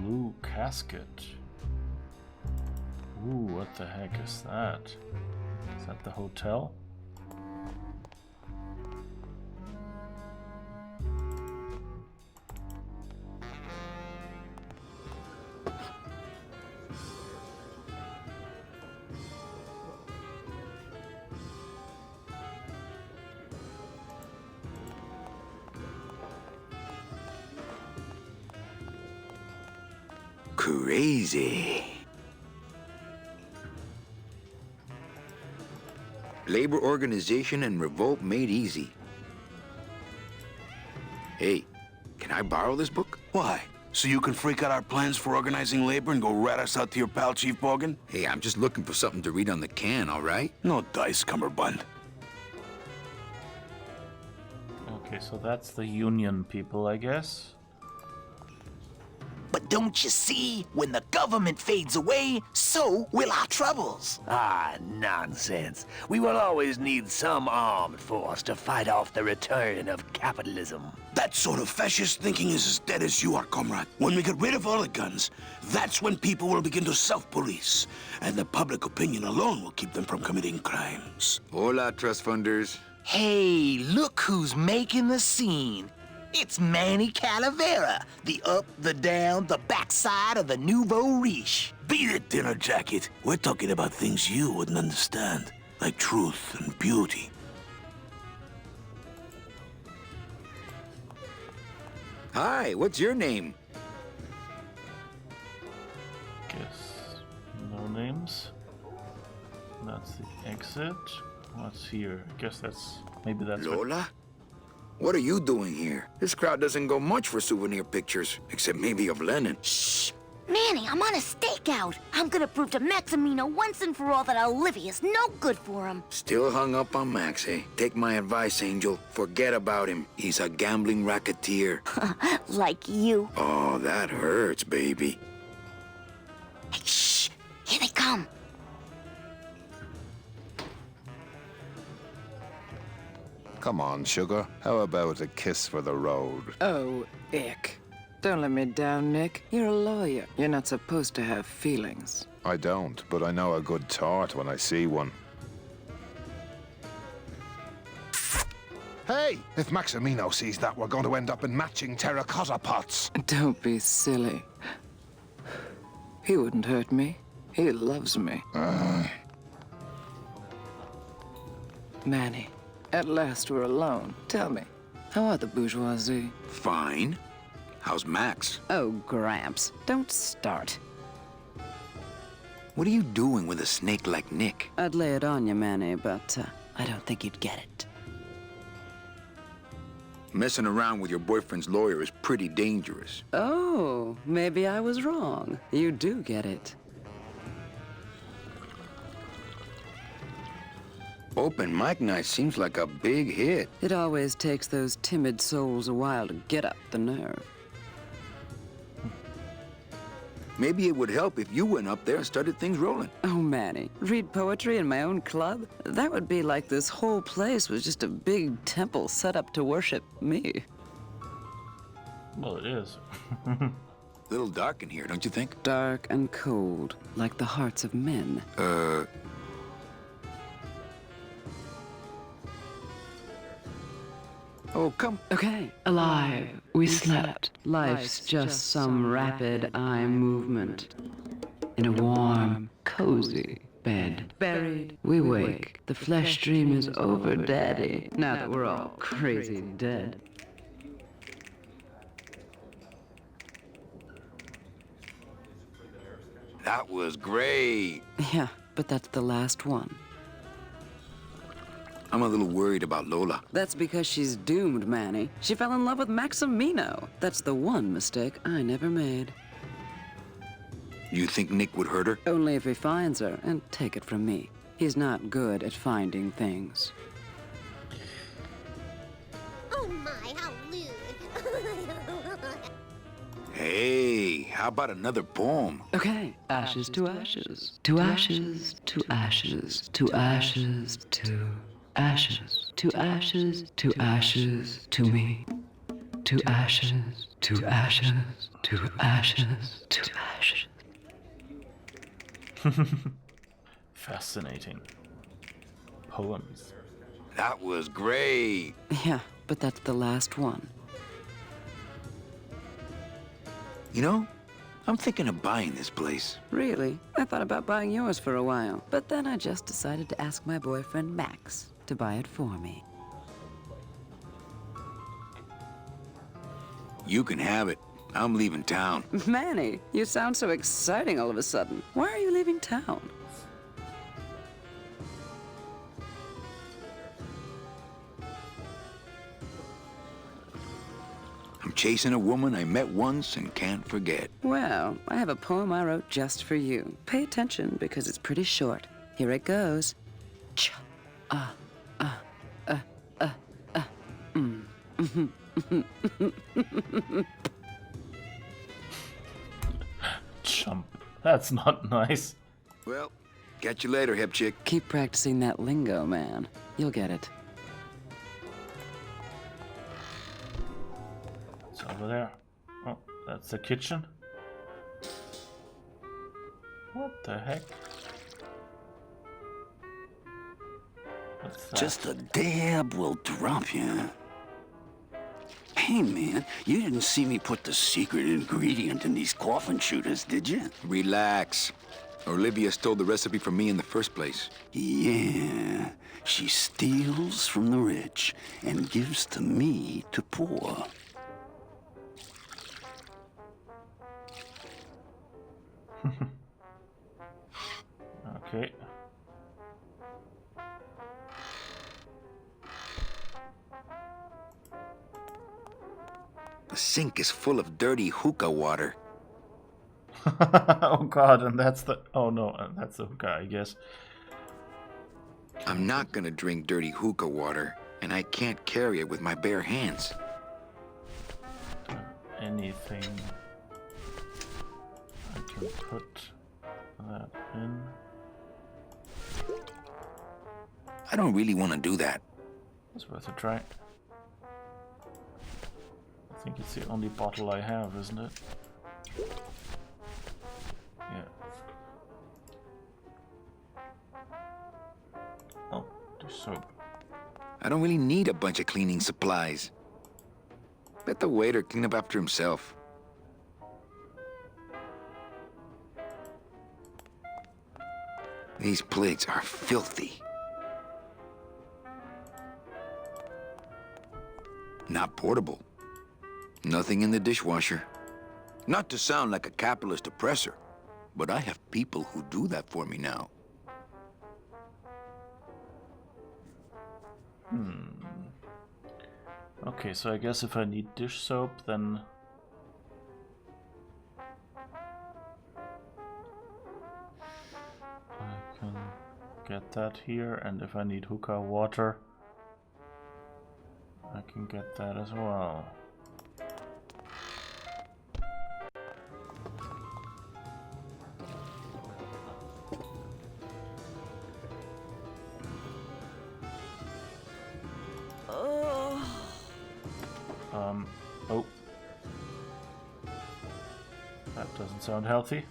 Blue casket. Ooh, what the heck is that? Is that the hotel? Crazy. Labor organization and revolt made easy. Hey, can I borrow this book? Why? So you can freak out our plans for organizing labor and go rat us out to your pal, Chief Morgan? Hey, I'm just looking for something to read on the can, all right? No dice, Cummerbund. Okay, so that's the union people, I guess. But don't you see, when the government fades away, so will our troubles. Ah, nonsense. We will always need some armed force to fight off the return of capitalism. That sort of fascist thinking is as dead as you are, comrade. When we get rid of all the guns, that's when people will begin to self-police, and the public opinion alone will keep them from committing crimes. Hola, trust funders. Hey, look who's making the scene. It's Manny Calavera, the up, the down, the backside of the nouveau riche. Beat it, Dinner Jacket. We're talking about things you wouldn't understand, like truth and beauty. Hi, what's your name? Guess no names. That's the exit. What's here? I guess maybe that's Lola? What are you doing here? This crowd doesn't go much for souvenir pictures, except maybe of Lenin. Shh! Manny, I'm on a stakeout. I'm gonna prove to Maximino once and for all that Olivia's no good for him. Still hung up on Max, eh? Take my advice, Angel. Forget about him. He's a gambling racketeer. Like you. Oh, that hurts, baby. Hey, shh! Here they come. Come on, sugar. How about a kiss for the road? Oh, ick. Don't let me down, Nick. You're a lawyer. You're not supposed to have feelings. I don't, but I know a good tart when I see one. Hey! If Maximino sees that, we're going to end up in matching terracotta pots. Don't be silly. He wouldn't hurt me. He loves me. Manny, at last we're alone. Tell me, how are the bourgeoisie? Fine. How's Max? Oh, Gramps, don't start. What are you doing with a snake like Nick? I'd lay it on you, Manny, but I don't think you'd get it. Messing around with your boyfriend's lawyer is pretty dangerous. Oh, maybe I was wrong. You do get it. Open mic night seems like a big hit. It always takes those timid souls a while to get up the nerve. Maybe it would help if you went up there and started things rolling. Oh, Manny, read poetry in my own club? That would be like this whole place was just a big temple set up to worship me. Well, it is. A little dark in here, don't you think? Dark and cold, like the hearts of men. Oh, come. Okay. Alive. We slept. Life's just some rapid eye movement. In a warm, cozy bed. Buried. We wake. The flesh dream is over, Daddy. Now that we're all crazy dead. That was great. Yeah, but that's the last one. I'm a little worried about Lola. That's because she's doomed, Manny. She fell in love with Maximino. That's the one mistake I never made. You think Nick would hurt her? Only if he finds her, and take it from me. He's not good at finding things. Oh my, how lewd. Hey, how about another poem? Okay, ashes to ashes. To ashes, to ashes, to ashes, to ashes, to ashes, to ashes, to me. To ashes, to ashes, to ashes, to ashes. Fascinating. Poems. That was great. Yeah, but that's the last one. You know, I'm thinking of buying this place. Really? I thought about buying yours for a while, but then I just decided to ask my boyfriend Max to buy it for me. You can have it. I'm leaving town. Manny, you sound so exciting all of a sudden. Why are you leaving town? I'm chasing a woman I met once and can't forget. Well, I have a poem I wrote just for you. Pay attention because it's pretty short. Here it goes. Chump. That's not nice. Well, catch you later, hip chick. Keep practicing that lingo, man. You'll get it. It's over there. Oh, that's the kitchen. What the heck? What's that? Just a dab will drop you. Hey, man, you didn't see me put the secret ingredient in these coffin shooters, did you? Relax. Olivia stole the recipe from me in the first place. Yeah, she steals from the rich and gives to me to poor. Okay. The sink is full of dirty hookah water. Oh god, and that's the... Oh no, that's the hookah, I guess. I'm not gonna drink dirty hookah water, and I can't carry it with my bare hands. Anything I can put that in. I don't really want to do that. It's worth a try. I think it's the only bottle I have, isn't it? Yeah. Oh, there's soap. I don't really need a bunch of cleaning supplies. Let the waiter clean up after himself. These plates are filthy. Not portable. Nothing in the dishwasher. Not to sound like a capitalist oppressor, but I have people who do that for me now. Okay, so I guess if I need dish soap, then... I can get that here, and if I need hookah water, I can get that as well. sound healthy.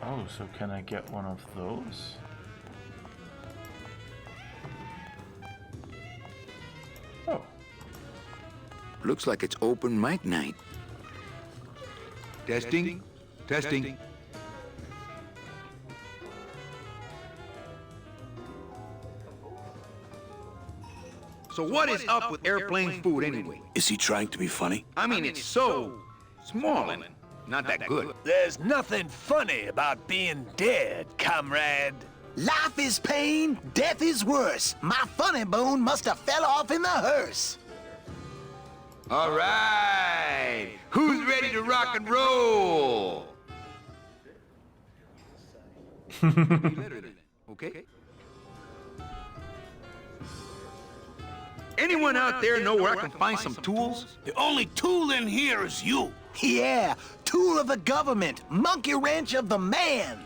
Oh, so can I get one of those? Oh. Looks like it's open mic night. Testing. Testing. So what is up with airplane food anyway? Is he trying to be funny? I mean, it's so small and not that good. There's nothing funny about being dead, comrade. Life is pain, death is worse. My funny bone must have fell off in the hearse. All right, who's ready to rock and roll? Okay. Anyone out there know where I can find some tools? The only tool in here is you. Yeah, tool of the government, monkey wrench of the man.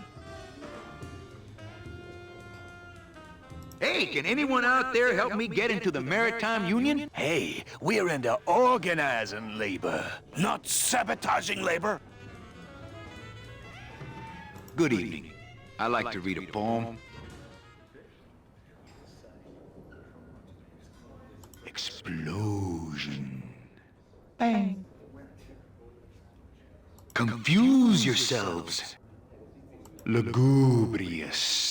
Hey, can anyone out there help me get into the Maritime Union? Hey, we're into organizing labor, not sabotaging labor. Good evening. I like to read a poem. Explosion. Bang. Confuse yourselves. Lugubrious.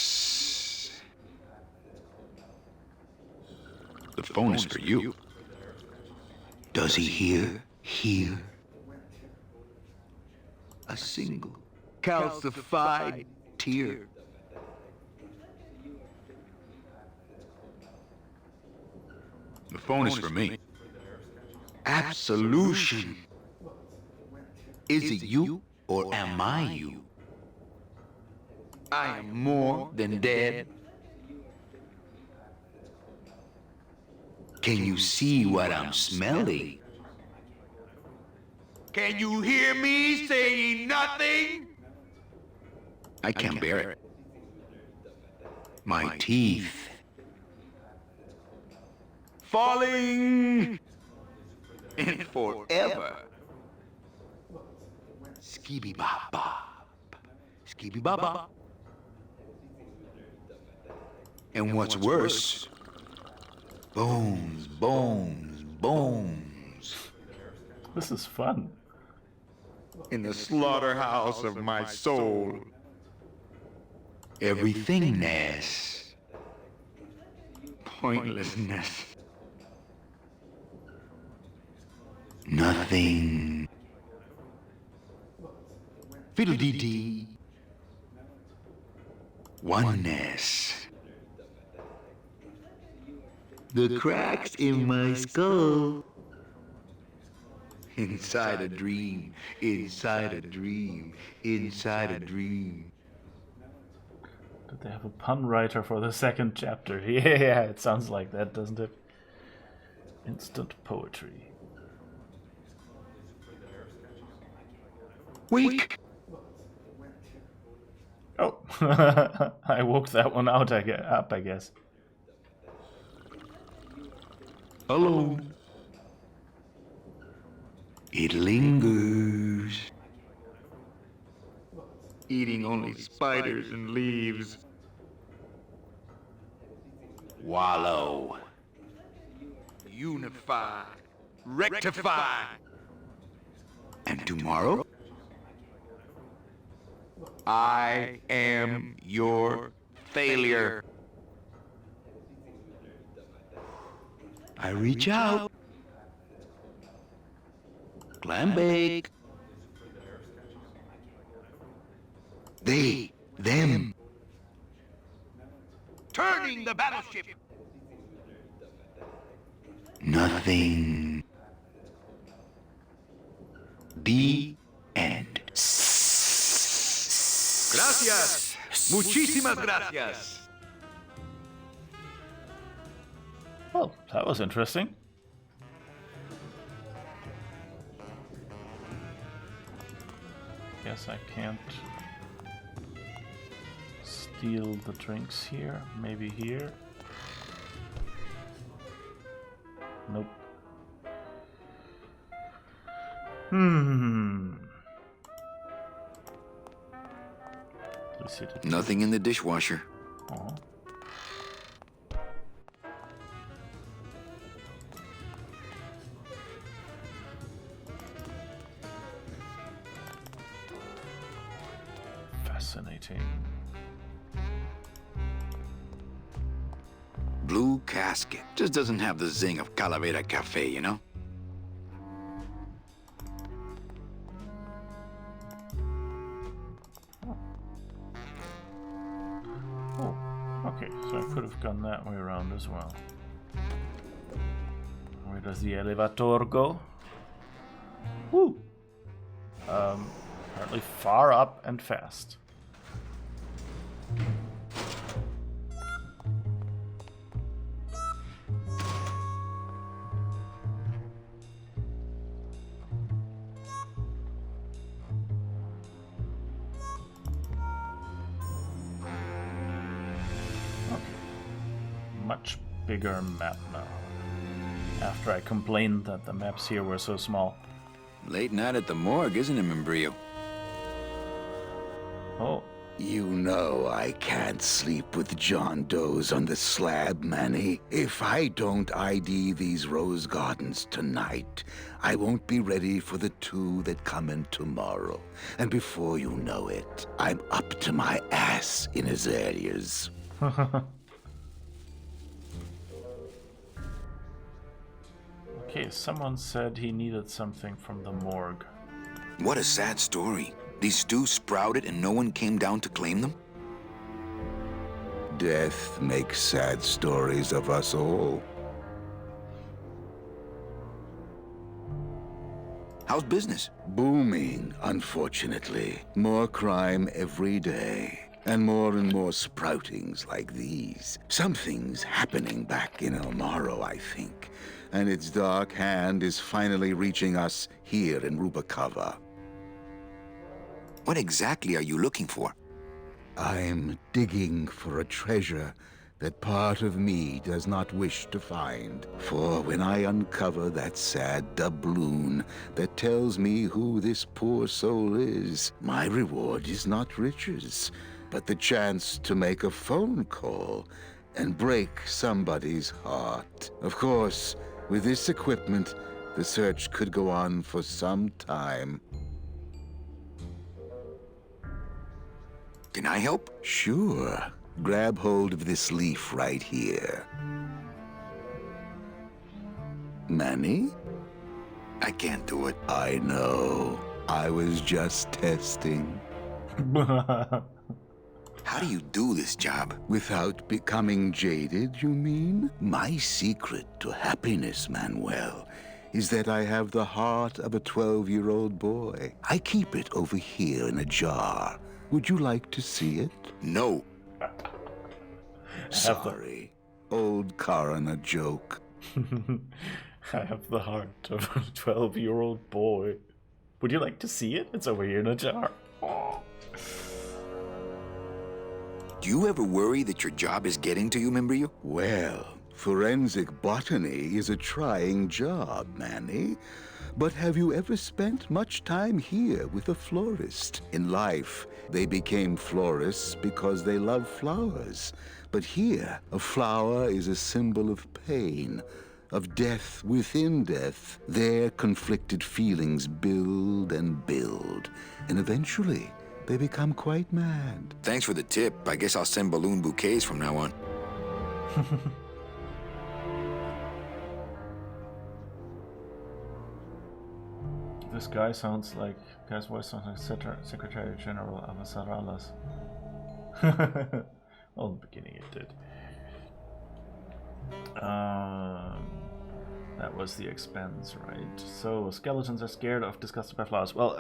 The phone is for you. Does he hear? A single calcified tear. The phone is for me. Absolution. Is it you or am I you? I am more than dead. Can you see what I'm smelling? Can you hear me saying nothing? I can't bear it. My teeth. Falling in forever. Skibby bop bop. Skibby bop bop. And what's worse, bones, bones, bones. This is fun. In the slaughterhouse of my soul. Everythingness. Pointlessness. Nothing. Fiddle-dee-dee. Oneness. The cracks in my skull. Inside a dream, inside a dream, inside a dream. Did they have a pun writer for the second chapter? Yeah, it sounds like that, doesn't it? Instant poetry. Wake! Oh, I woke that one out up, I guess. Hello. It lingers. Eating only spiders and leaves. Wallow. Unify. Rectify. And tomorrow? I am your failure. I reach out. Clam bake. They, them. Turning the battleship. Nothing. The end. Gracias. Muchísimas gracias. Well, that was interesting. Guess I can't steal the drinks here? Maybe here? Nope. Nothing in the dishwasher. Oh. Fascinating. Blue casket. Just doesn't have the zing of Calavera Cafe, you know? Oh, okay, so I could have gone that way around as well. Where does the elevator go? Woo! Apparently far up and fast. Much bigger map now. After I complained that the maps here were so small. Late night at the morgue, isn't it, Membrillo? Oh. You know I can't sleep with John Doe's on the slab, Manny. If I don't ID these rose gardens tonight, I won't be ready for the 2 that come in tomorrow. And before you know it, I'm up to my ass in azaleas. Okay, someone said he needed something from the morgue. What a sad story. These stews sprouted and no one came down to claim them? Death makes sad stories of us all. How's business? Booming, unfortunately. More crime every day. And more sproutings like these. Something's happening back in El Morro, I think. And its dark hand is finally reaching us here in Rubacava. What exactly are you looking for? I'm digging for a treasure that part of me does not wish to find. For when I uncover that sad doubloon that tells me who this poor soul is, my reward is not riches, but the chance to make a phone call and break somebody's heart. Of course, with this equipment, the search could go on for some time. Can I help? Sure. Grab hold of this leaf right here. Manny? I can't do it. I know. I was just testing. How do you do this job? Without becoming jaded, you mean? My secret to happiness, Manuel, is that I have the heart of a 12-year-old boy. I keep it over here in a jar. Would you like to see it? No. Sorry. Old coroner joke. I have the heart of a 12-year-old boy. Would you like to see it? It's over here in a jar. Oh. Do you ever worry that your job is getting to you, Membrillo? Well, forensic botany is a trying job, Manny. But have you ever spent much time here with a florist? In life, they became florists because they love flowers. But here, a flower is a symbol of pain, of death within death. Their conflicted feelings build and build, and eventually, they become quite mad. Thanks for the tip. I guess I'll send balloon bouquets from now on. This guy's voice sounds like Secretary General of Asaralas. Well, in the beginning it did. That was the expense, right? So, skeletons are scared of disgusted by flowers. Well,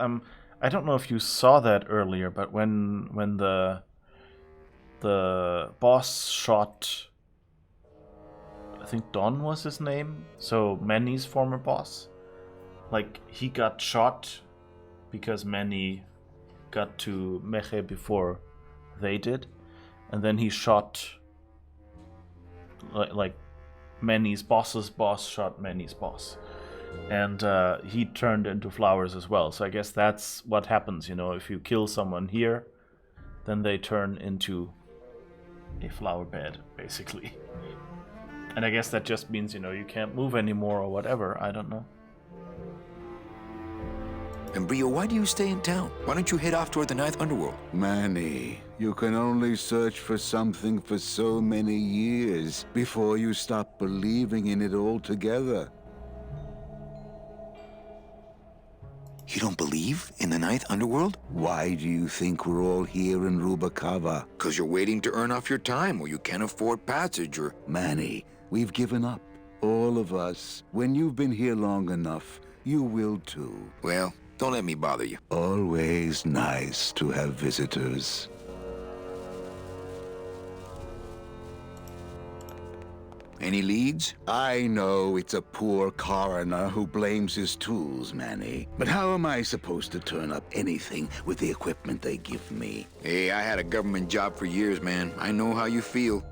I don't know if you saw that earlier, but when the boss shot, I think Don was his name, so Manny's former boss, like, he got shot because Manny got to Meche before they did, and then he shot like Manny's boss's boss shot Manny's boss, and he turned into flowers as well. So I guess that's what happens, you know, if you kill someone here, then they turn into a flower bed, basically. And I guess that just means, you know, you can't move anymore or whatever, I don't know. And Brio, why do you stay in town? Why don't you head off toward the Ninth Underworld? Manny, you can only search for something for so many years before you stop believing in it altogether. You don't believe in the Ninth Underworld? Why do you think we're all here in Rubacava? Because you're waiting to earn off your time, or you can't afford passage, or... Manny, we've given up. All of us. When you've been here long enough, you will too. Well, don't let me bother you. Always nice to have visitors. Any leads? I know it's a poor coroner who blames his tools, Manny. But how am I supposed to turn up anything with the equipment they give me? Hey, I had a government job for years, man. I know how you feel.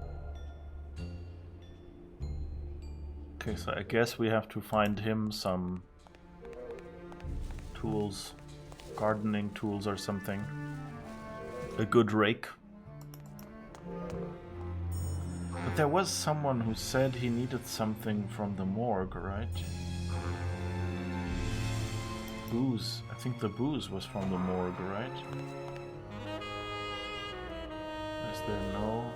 Okay, so I guess we have to find him some tools, gardening tools or something. A good rake. But there was someone who said he needed something from the morgue, right? Booze. I think the booze was from the morgue, right? Is there no...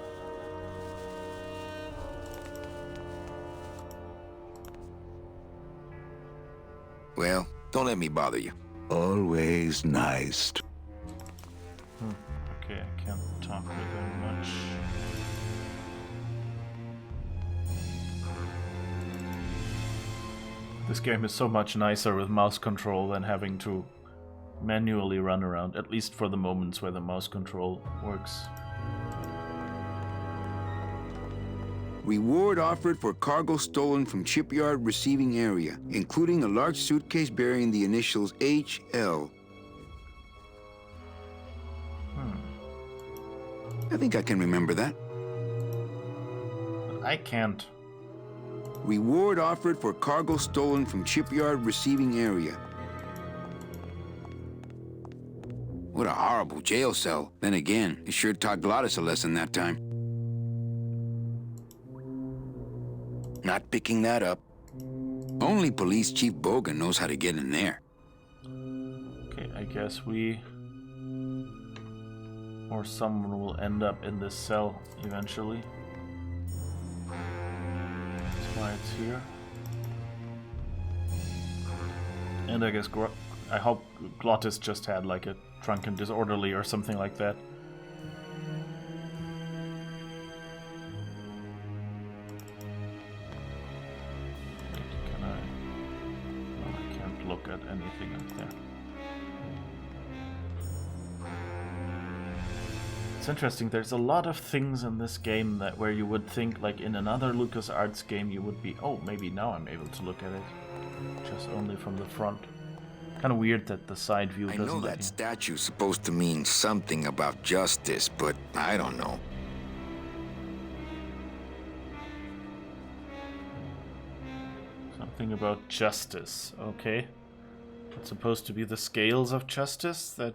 Well, don't let me bother you. Always nice. Okay, I can't talk with him much. This game is so much nicer with mouse control than having to manually run around, at least for the moments where the mouse control works. Reward offered for cargo stolen from shipyard receiving area, including a large suitcase bearing the initials HL. I think I can remember that. I can't. Reward offered for cargo stolen from shipyard receiving area. What a horrible jail cell. Then again, it sure taught Glottis a lesson that time. Not picking that up. Only Police Chief Bogan knows how to get in there. Okay, I guess we... or someone will end up in this cell eventually. That's why it's here. And I guess I hope Glottis just had like a drunken disorderly or something like that. Can I? Well, I can't look at anything up there. It's interesting, there's a lot of things in this game that where you would think, like in another LucasArts game, you would be, oh, maybe now I'm able to look at it, just only from the front. Kind of weird that the side view doesn't. I know that statue's supposed to mean something about justice, but I don't know. Something about justice, okay. It's supposed to be the scales of justice that...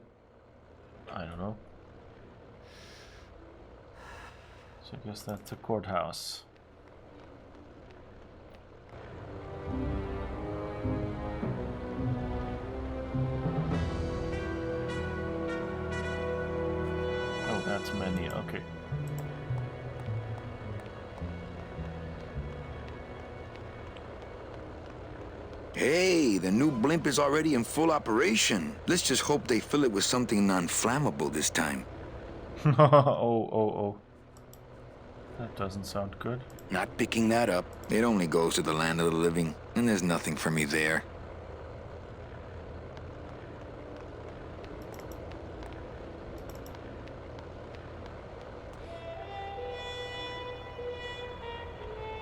I don't know. So I guess that's a courthouse. Oh, that's many, okay. Hey, the new blimp is already in full operation. Let's just hope they fill it with something non-flammable this time. Oh. That doesn't sound good. Not picking that up. It only goes to the land of the living, and there's nothing for me there.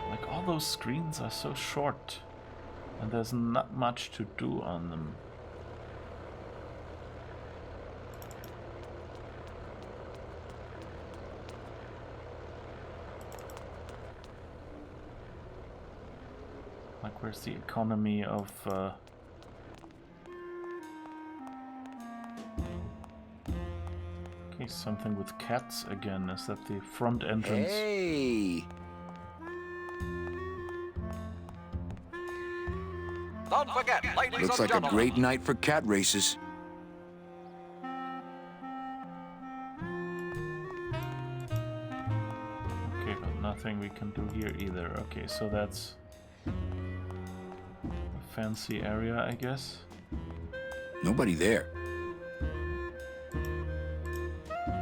Like, all those screens are so short, and there's not much to do on them. Like, where's the economy of... Okay, something with cats again. Is that the front entrance? Hey! Don't forget, ladies Looks and like a gentlemen. great night for cat races. Okay, but nothing we can do here either. Okay, so that's a fancy area, I guess. Nobody there.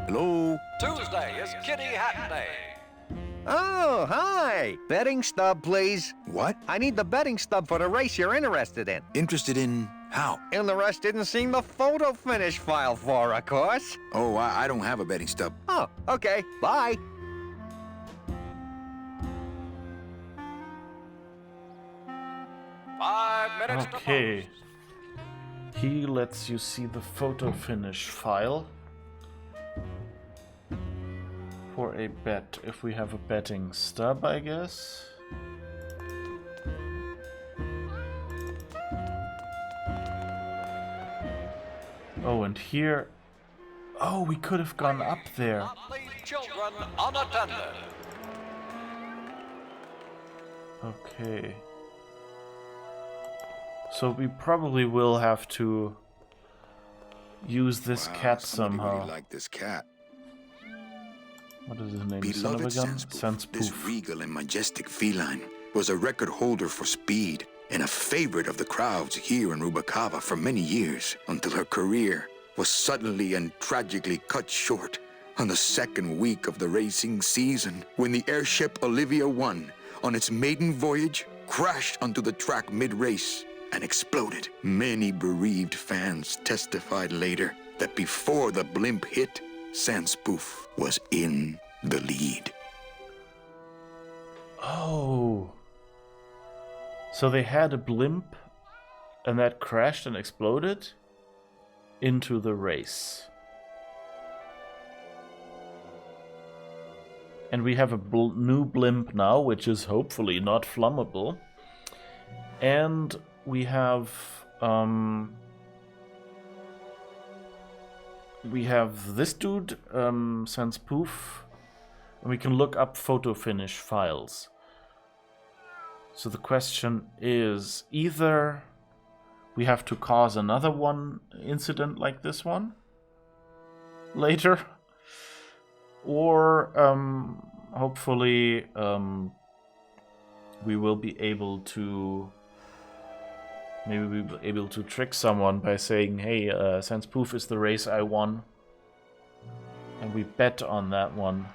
Hello? Tuesday is Kitty Hat Day. Oh, hi! Betting stub, please. What? I need the betting stub for the race you're interested in. Interested in how? And the rest didn't seem the photo finish file for, of course. Oh, I don't have a betting stub. Oh, okay. Bye. Okay. He lets you see the photo finish file for a bet. If we have a betting stub, I guess. Oh, and here... Oh, we could have gone up there. Children unattended. Okay. So we probably will have to use this cat somehow. Really like this cat. What is his name? Beloved Sanspoof, this regal and majestic feline, was a record holder for speed and a favorite of the crowds here in Rubacava for many years, until her career was suddenly and tragically cut short on the second week of the racing season, when the airship Olivia 1, on its maiden voyage, crashed onto the track mid-race and exploded. Many bereaved fans testified later that before the blimp hit, Sanspoof was in the lead. Oh. So they had a blimp and that crashed and exploded into the race. And we have a new blimp now, which is hopefully not flammable. And we have this dude, Sanspoof, and we can look up photo finish files. So the question is, either we have to cause another incident like this one later, or hopefully we will be able to trick someone by saying, hey, Sanspoof is the race I won, and we bet on that one.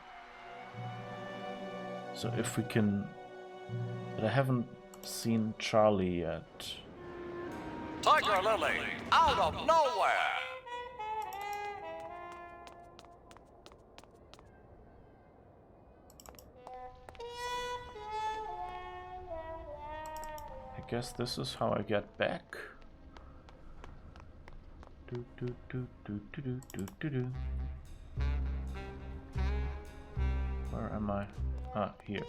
So if we can... But I haven't seen Charlie yet. Tiger Lily, out of nowhere. I guess this is how I get back. Do, do, do, do, do, do, do, do, do. Where am I? Ah, here.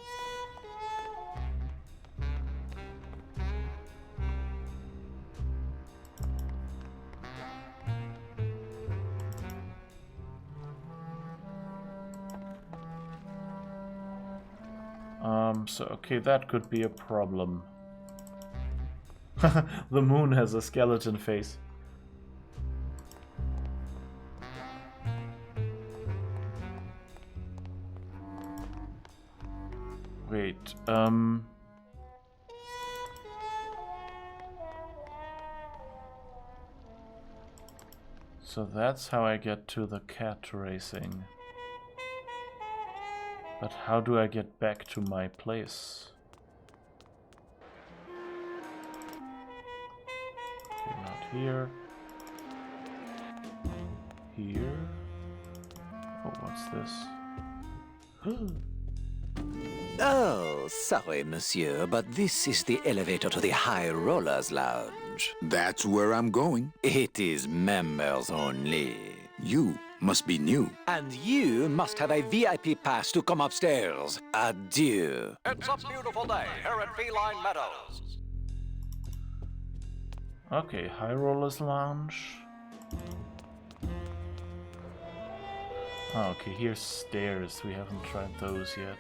So okay, that could be a problem. The moon has a skeleton face. Wait, so that's how I get to the cat racing. But how do I get back to my place? Okay, not here. Here. Oh, what's this? Oh, sorry, monsieur, but this is the elevator to the High Rollers Lounge. That's where I'm going. It is members only. You must be new. And you must have a VIP pass to come upstairs. Adieu. It's a beautiful day here at Feline Meadows. Okay, High Rollers Lounge. Oh, okay, here's stairs. We haven't tried those yet.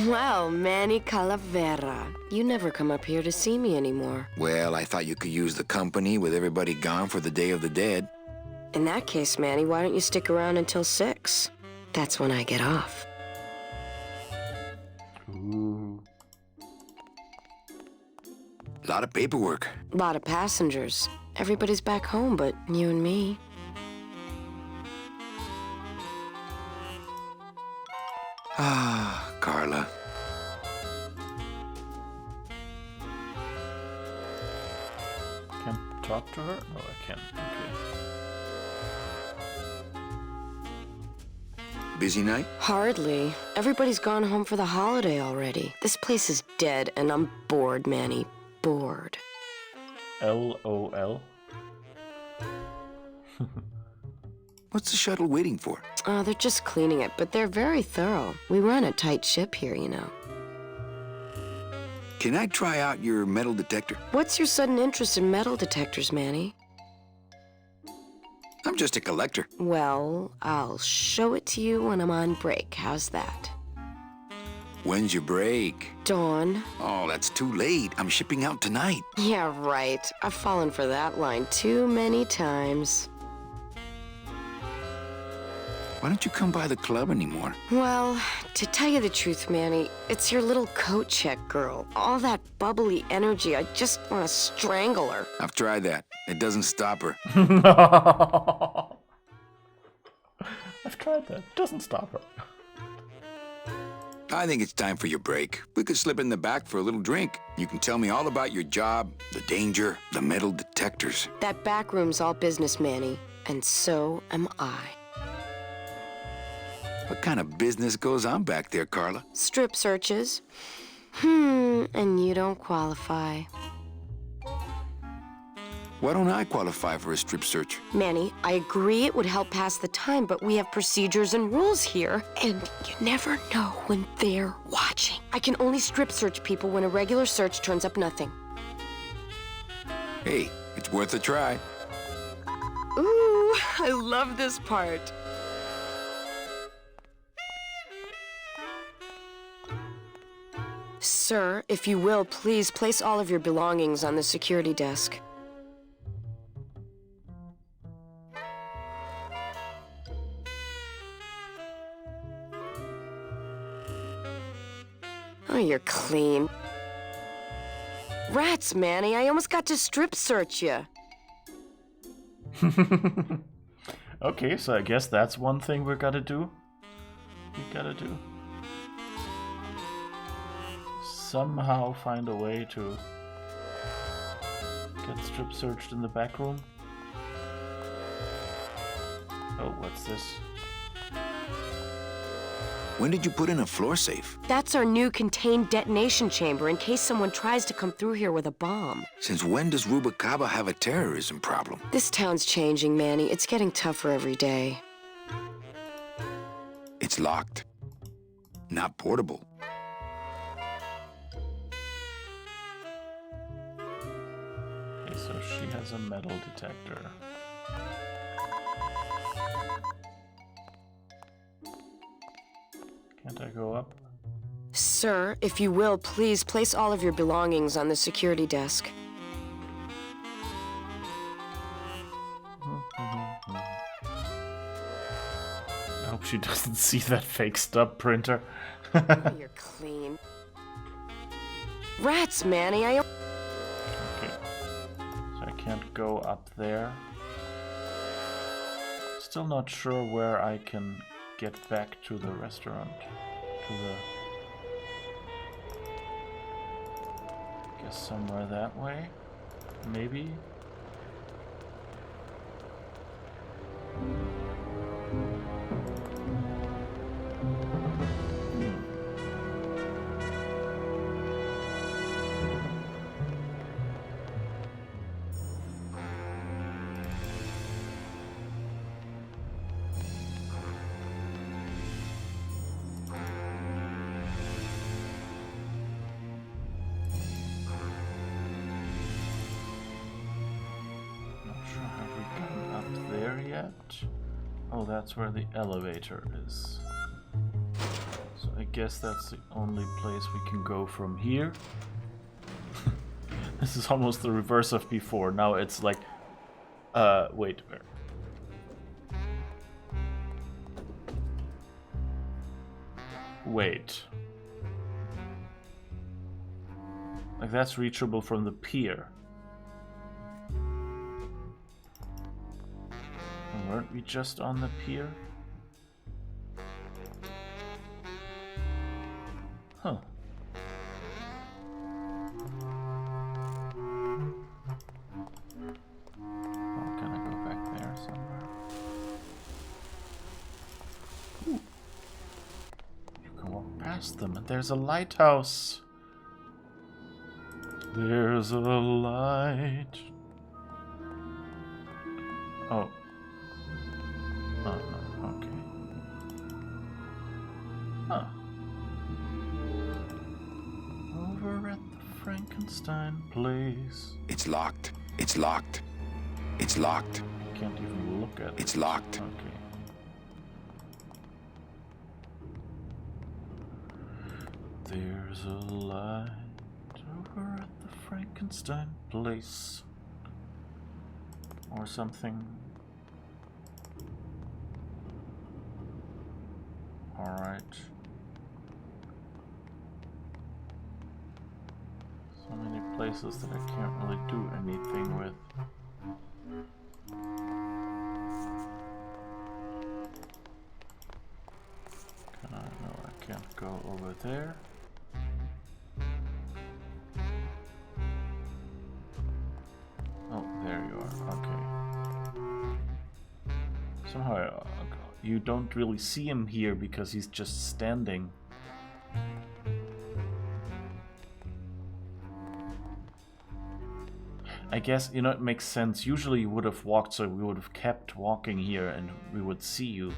Well, Manny Calavera, you never come up here to see me anymore. Well, I thought you could use the company with everybody gone for the Day of the Dead. In that case, Manny, why don't you stick around until 6? That's when I get off. Ooh. A lot of paperwork. A lot of passengers. Everybody's back home but you and me. Ah, Carla. Can't talk to her? No, I can't. Okay. Busy night? Hardly. Everybody's gone home for the holiday already. This place is dead and I'm bored, Manny. Bored. LOL. What's the shuttle waiting for? Oh, they're just cleaning it, but they're very thorough. We run a tight ship here, you know. Can I try out your metal detector? What's your sudden interest in metal detectors, Manny? I'm just a collector. Well, I'll show it to you when I'm on break. How's that? When's your break? Dawn. Oh, that's too late. I'm shipping out tonight. Yeah, right. I've fallen for that line too many times. Why don't you come by the club anymore? Well, to tell you the truth, Manny, it's your little coat check girl. All that bubbly energy, I just want to strangle her. I've tried that. It doesn't stop her. I've tried that. Doesn't stop her. I think it's time for your break. We could slip in the back for a little drink. You can tell me all about your job, the danger, the metal detectors. That back room's all business, Manny, and so am I. What kind of business goes on back there, Carla? Strip searches. And you don't qualify. Why don't I qualify for a strip search? Manny, I agree it would help pass the time, but we have procedures and rules here, and you never know when they're watching. I can only strip search people when a regular search turns up nothing. Hey, it's worth a try. Ooh, I love this part. Sir, if you will, please place all of your belongings on the security desk. Oh, you're clean. Rats, Manny, I almost got to strip search you. Okay, so I guess that's one thing we gotta do. Somehow find a way to get strip searched in the back room. Oh, what's this? When did you put in a floor safe? That's our new contained detonation chamber in case someone tries to come through here with a bomb. Since when does Rubacava have a terrorism problem? This town's changing, Manny. It's getting tougher every day. It's locked. Not portable. Okay, so she has a metal detector. Can't I go up? Sir, if you will, please place all of your belongings on the security desk. I hope she doesn't see that fake stub printer. Oh, you're clean. Rats, Manny, Okay. So I can't go up there. Still not sure where I can get back to the restaurant. Guess somewhere that way? Maybe? yet. Oh, that's where the elevator is. So I guess that's the only place we can go from here. This is almost the reverse of before. Now it's like... wait. Wait. Like, that's reachable from the pier. And weren't we just on the pier? Huh. Well, can I go back there somewhere? Ooh. You can walk past them, and there's a lighthouse. There's a light. Oh. Oh, no. Okay. Huh. Over at the Frankenstein place. It's locked. It's locked. It's locked. Can't even look at it. It's locked. Okay. There's a light over at the Frankenstein place. Or something. Alright. So many places that I can't really do anything with. No, I can't go over there. Oh, there you are. Okay. Somehow you don't really see him here because he's just standing. I guess, you know, it makes sense. Usually you would have walked, so we would have kept walking here and we would see you.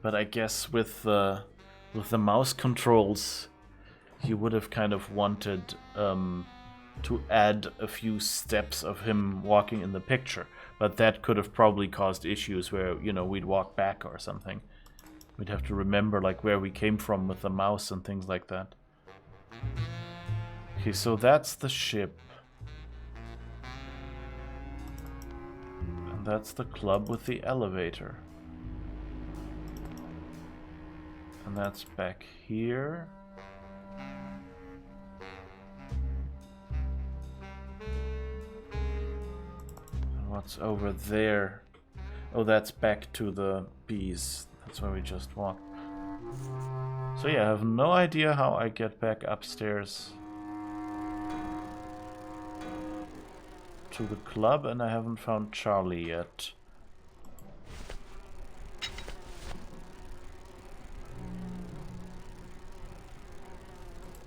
But I guess with the mouse controls, you would have kind of wanted to add a few steps of him walking in the picture. But that could have probably caused issues where, you know, we'd walk back or something. We'd have to remember, like, where we came from with the mouse and things like that. Okay, so that's the ship. And that's the club with the elevator. And that's back here. And what's over there? Oh, that's back to the bees. That's where we just walked. So yeah, I have no idea how I get back upstairs to the club, and I haven't found Charlie yet.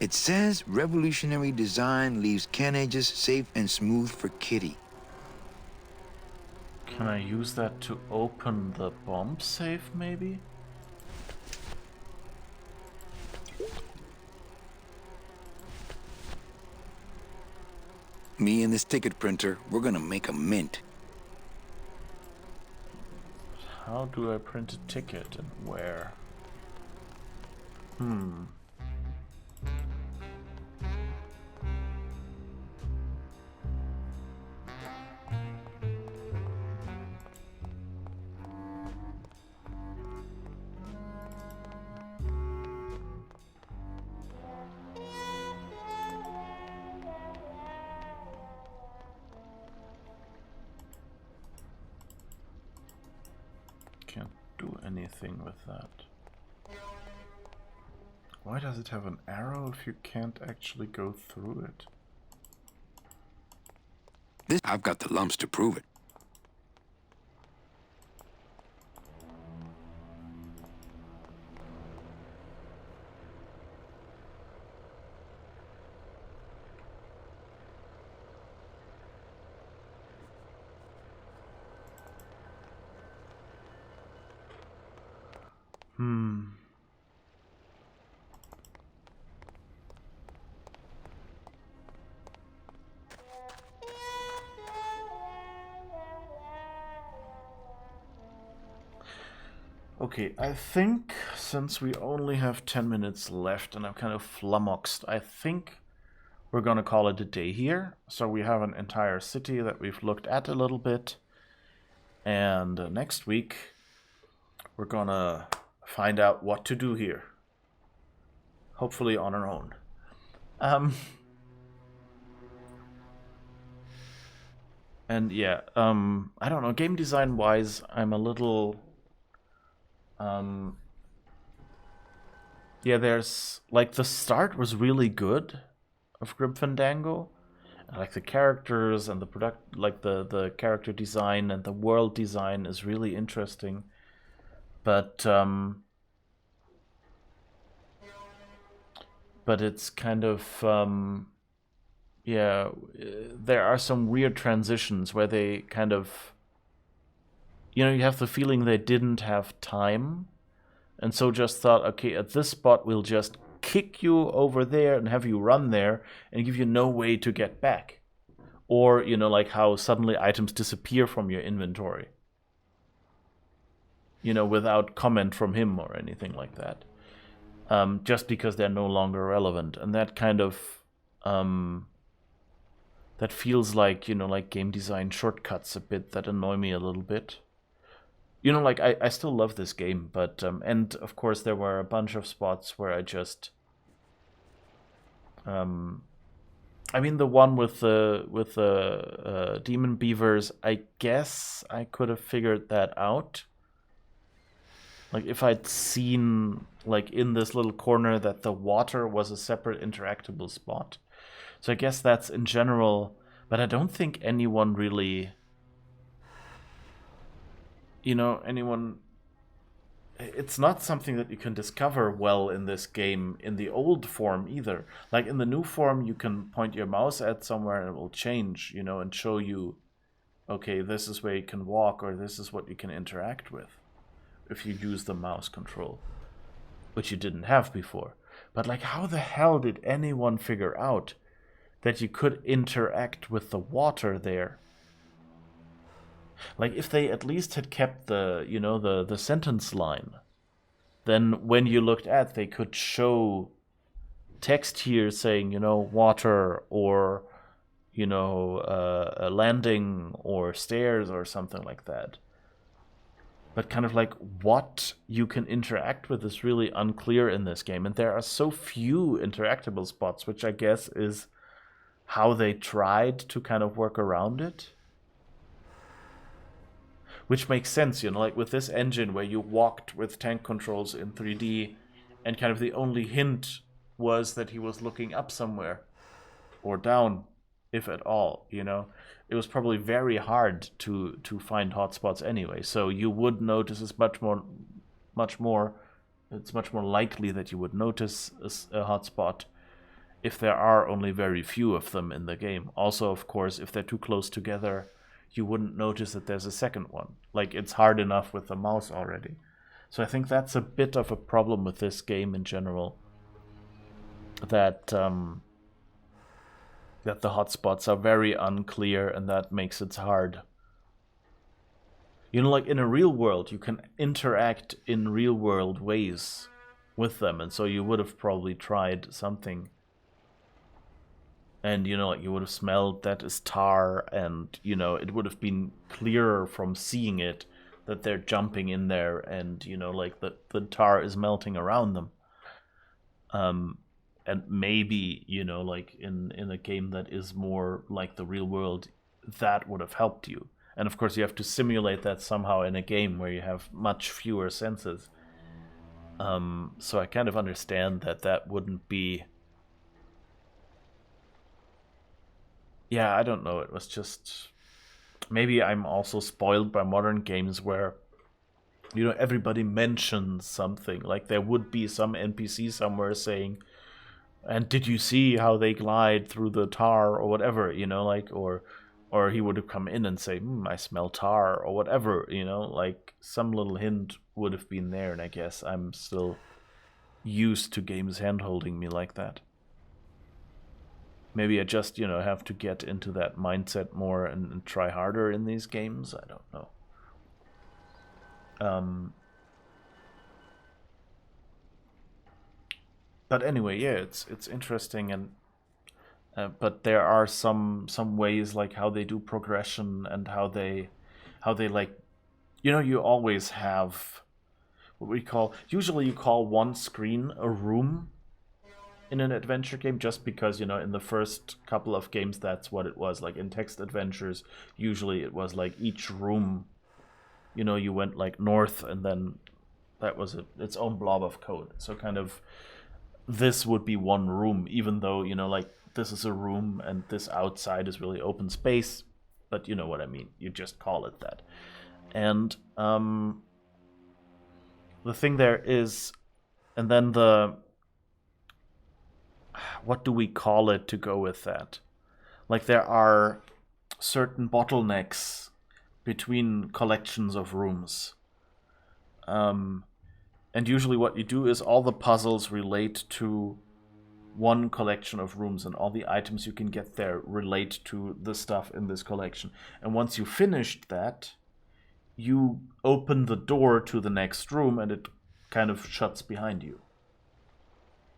It says revolutionary design leaves carriages safe and smooth for Kitty. Can I use that to open the bomb safe, maybe? Me and this ticket printer, we're gonna make a mint. How do I print a ticket and where? Can't do anything with that. Why does it have an arrow if you can't actually go through it? I've got the lumps to prove it. Okay, I think since we only have 10 minutes left and I'm kind of flummoxed, I think we're gonna call it a day here. So we have an entire city that we've looked at a little bit. And next week, we're gonna find out what to do here. Hopefully on our own. And yeah, I don't know, game design wise, I'm a little, yeah, there's, like, the start was really good of Grim Fandango. Like, the characters and the the character design and the world design is really interesting. But it's kind of, yeah, there are some weird transitions where they kind of, you have the feeling they didn't have time, and so just thought, okay, at this spot we'll just kick you over there and have you run there and give you no way to get back. Or, like how suddenly items disappear from your inventory. Without comment from him or anything like that. Just because they're no longer relevant. And that kind of, that feels like, like game design shortcuts a bit that annoy me a little bit. Like, I still love this game, but, and of course there were a bunch of spots where I just, I mean, the one with the demon beavers, I guess I could have figured that out. Like, if I'd seen, like, in this little corner that the water was a separate interactable spot. So I guess that's in general, but I don't think anyone really, it's not something that you can discover well in this game in the old form either. Like, in the new form, you can point your mouse at somewhere and it will change, and show you, okay, this is where you can walk, or this is what you can interact with if you use the mouse control, which you didn't have before. But, like, how the hell did anyone figure out that you could interact with the water there? Like, if they at least had kept the, the sentence line, then when you looked at, they could show text here saying, water, or, a landing, or stairs, or something like that. But kind of like what you can interact with is really unclear in this game. And there are so few interactable spots, which I guess is how they tried to kind of work around it. Which makes sense, like with this engine where you walked with tank controls in 3D and kind of the only hint was that he was looking up somewhere or down, if at all, It was probably very hard to find hotspots anyway, so you would notice it's much more likely that you would notice a hotspot if there are only very few of them in the game. Also, of course, if they're too close together, you wouldn't notice that there's a second one. Like, it's hard enough with the mouse already. So I think that's a bit of a problem with this game in general. That that the hotspots are very unclear, and that makes it hard. Like in a real world, you can interact in real world ways with them, and so you would have probably tried something. And, like, you would have smelled that is tar, and, it would have been clearer from seeing it that they're jumping in there, and, like, the tar is melting around them. And maybe, like, in a game that is more like the real world, that would have helped you. And, of course, you have to simulate that somehow in a game where you have much fewer senses. So I kind of understand that wouldn't be... Yeah, I don't know, it was just... Maybe I'm also spoiled by modern games where, everybody mentions something. Like, there would be some NPC somewhere saying, and did you see how they glide through the tar, or whatever, like, or he would have come in and say, I smell tar, or whatever, like, some little hint would have been there, and I guess I'm still used to games hand-holding me like that. Maybe I just, have to get into that mindset more and try harder in these games. I don't know. But anyway, yeah, it's interesting, and but there are some ways like how they do progression and how they like, you always have what we call, usually you call one screen a room in an adventure game, just because in the first couple of games that's what it was. Like in text adventures, usually it was like each room, you went like north, and then that was its own blob of code. So kind of this would be one room, even though like this is a room and this outside is really open space, but you know what I mean, you just call it that. And the thing there is, and then what do we call it to go with that? Like there are certain bottlenecks between collections of rooms. And usually what you do is all the puzzles relate to one collection of rooms, and all the items you can get there relate to the stuff in this collection. And once you finished that, you open the door to the next room and it kind of shuts behind you.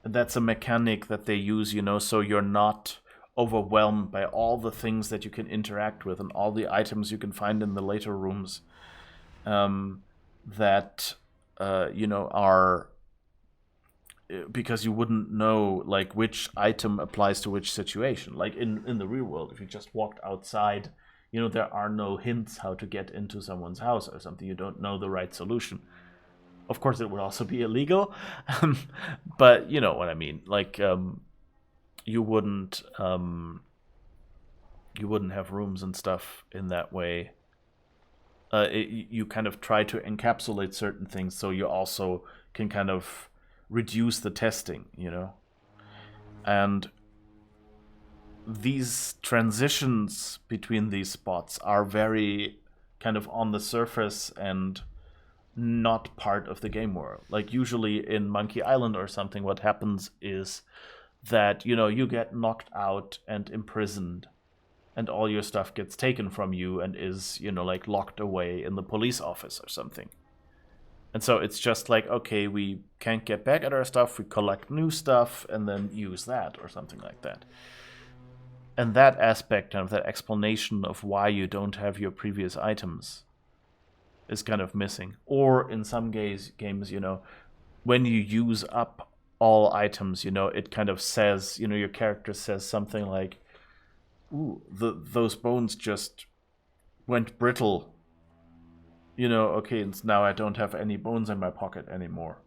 And that's a mechanic that they use, so you're not overwhelmed by all the things that you can interact with and all the items you can find in the later rooms that are, because you wouldn't know like which item applies to which situation. Like in the real world, if you just walked outside, there are no hints how to get into someone's house or something. You don't know the right solution. Of course, it would also be illegal, but you know what I mean. Like, you wouldn't have rooms and stuff in that way. You kind of try to encapsulate certain things, so you also can kind of reduce the testing, And these transitions between these spots are very kind of on the surface and not part of the game world. Like usually in Monkey Island or something, what happens is that, you get knocked out and imprisoned, and all your stuff gets taken from you and is, like locked away in the police office or something. And so it's just like, okay, we can't get back at our stuff, we collect new stuff and then use that or something like that. And that aspect of that explanation of why you don't have your previous items is kind of missing. Or in some games, when you use up all items, it kind of says, your character says something like, ooh, those bones just went brittle. Okay, and now I don't have any bones in my pocket anymore.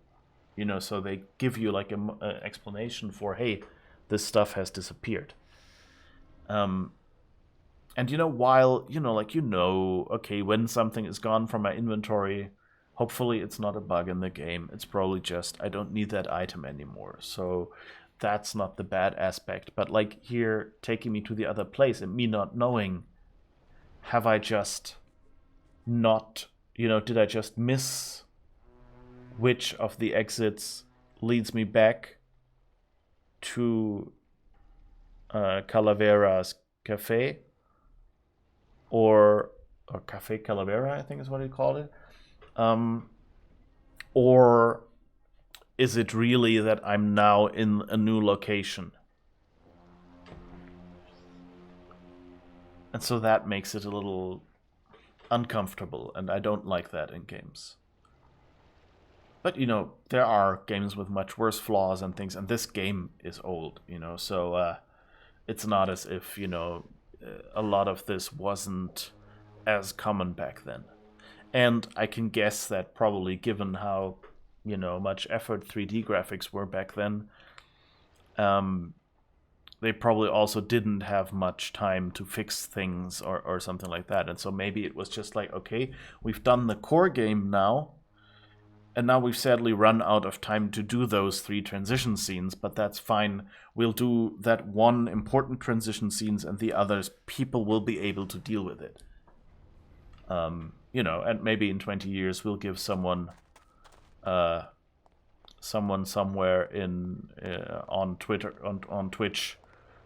So they give you like an explanation for, hey, this stuff has disappeared. And while, okay, when something is gone from my inventory, hopefully it's not a bug in the game. It's probably just, I don't need that item anymore. So that's not the bad aspect. But like here, taking me to the other place and me not knowing, have I just not, did I just miss which of the exits leads me back to Calavera's Cafe? Or Cafe Calavera, I think is what he called it. Or is it really that I'm now in a new location? And so that makes it a little uncomfortable, and I don't like that in games. But, there are games with much worse flaws and things, and this game is old, so it's not as if, a lot of this wasn't as common back then. And I can guess that probably given how, much effort 3D graphics were back then, they probably also didn't have much time to fix things or something like that. And so maybe it was just like, okay, we've done the core game now, and now we've sadly run out of time to do those 3 transition scenes, but that's fine. We'll do that one important transition scenes, and the others, people will be able to deal with it. And maybe in 20 years we'll give someone somewhere on Twitter, on Twitch,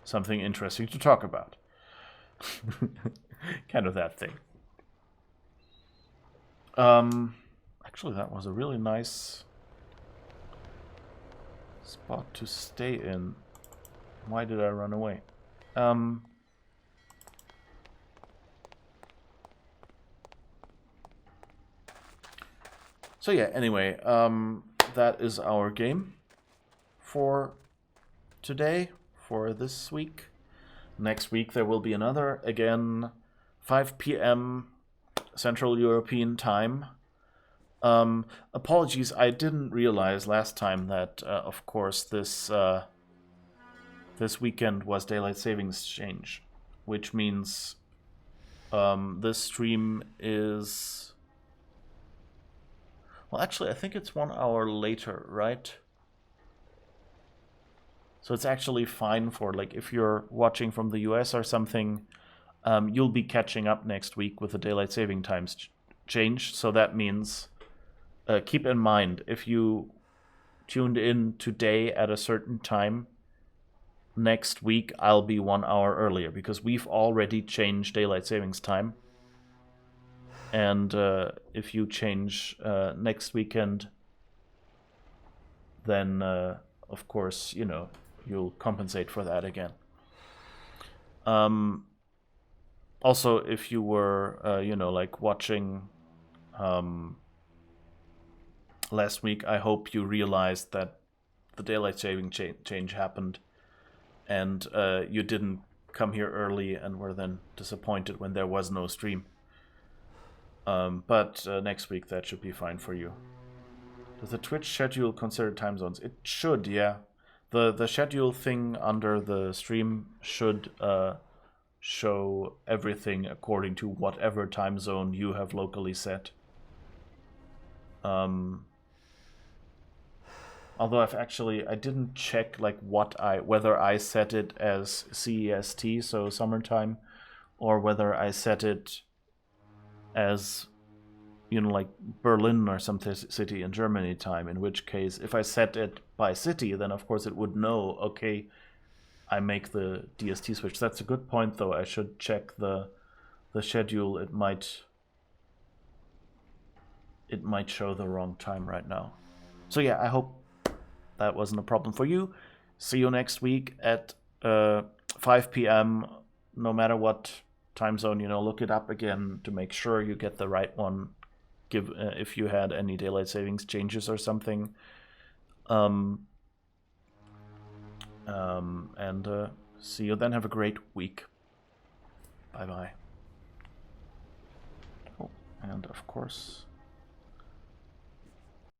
something interesting to talk about. Kind of that thing. Actually, that was a really nice Spot to stay in. Why did I run away? So yeah, anyway, that is our game for today, for this week. Next week there will be another, again, 5 p.m. Central European time. Apologies, I didn't realize last time that, of course, this weekend was Daylight Savings Change, which means this stream is... Well, actually, I think it's 1 hour later, right? So it's actually fine for, like, if you're watching from the US or something, you'll be catching up next week with the Daylight Saving Times change. So that means, keep in mind, if you tuned in today at a certain time, next week I'll be 1 hour earlier, because we've already changed Daylight Savings Time. And if you change next weekend, then, of course, you know, you'll compensate for that again. Also, if you were, you know, like watching last week, I hope you realized that the Daylight Saving change happened, and you didn't come here early and were then disappointed when there was no stream. But next week that should be fine for you. Does the Twitch schedule consider time zones? It should, yeah. The schedule thing under the stream should show everything according to whatever time zone you have locally set. Although I didn't check like whether I set it as CEST, so summertime, or whether I set it as, you know, like Berlin or some city in Germany time, in which case if I set it by city, then of course it would know, okay, I make the DST switch. That's a good point, though. I should check the schedule. It might show the wrong time right now. So yeah, I hope that wasn't a problem for you. See you next week at 5 p.m. No matter what time zone, you know, look it up again to make sure you get the right one. If you had any daylight savings changes or something. And see you then. Have a great week. Bye-bye. Oh, and of course...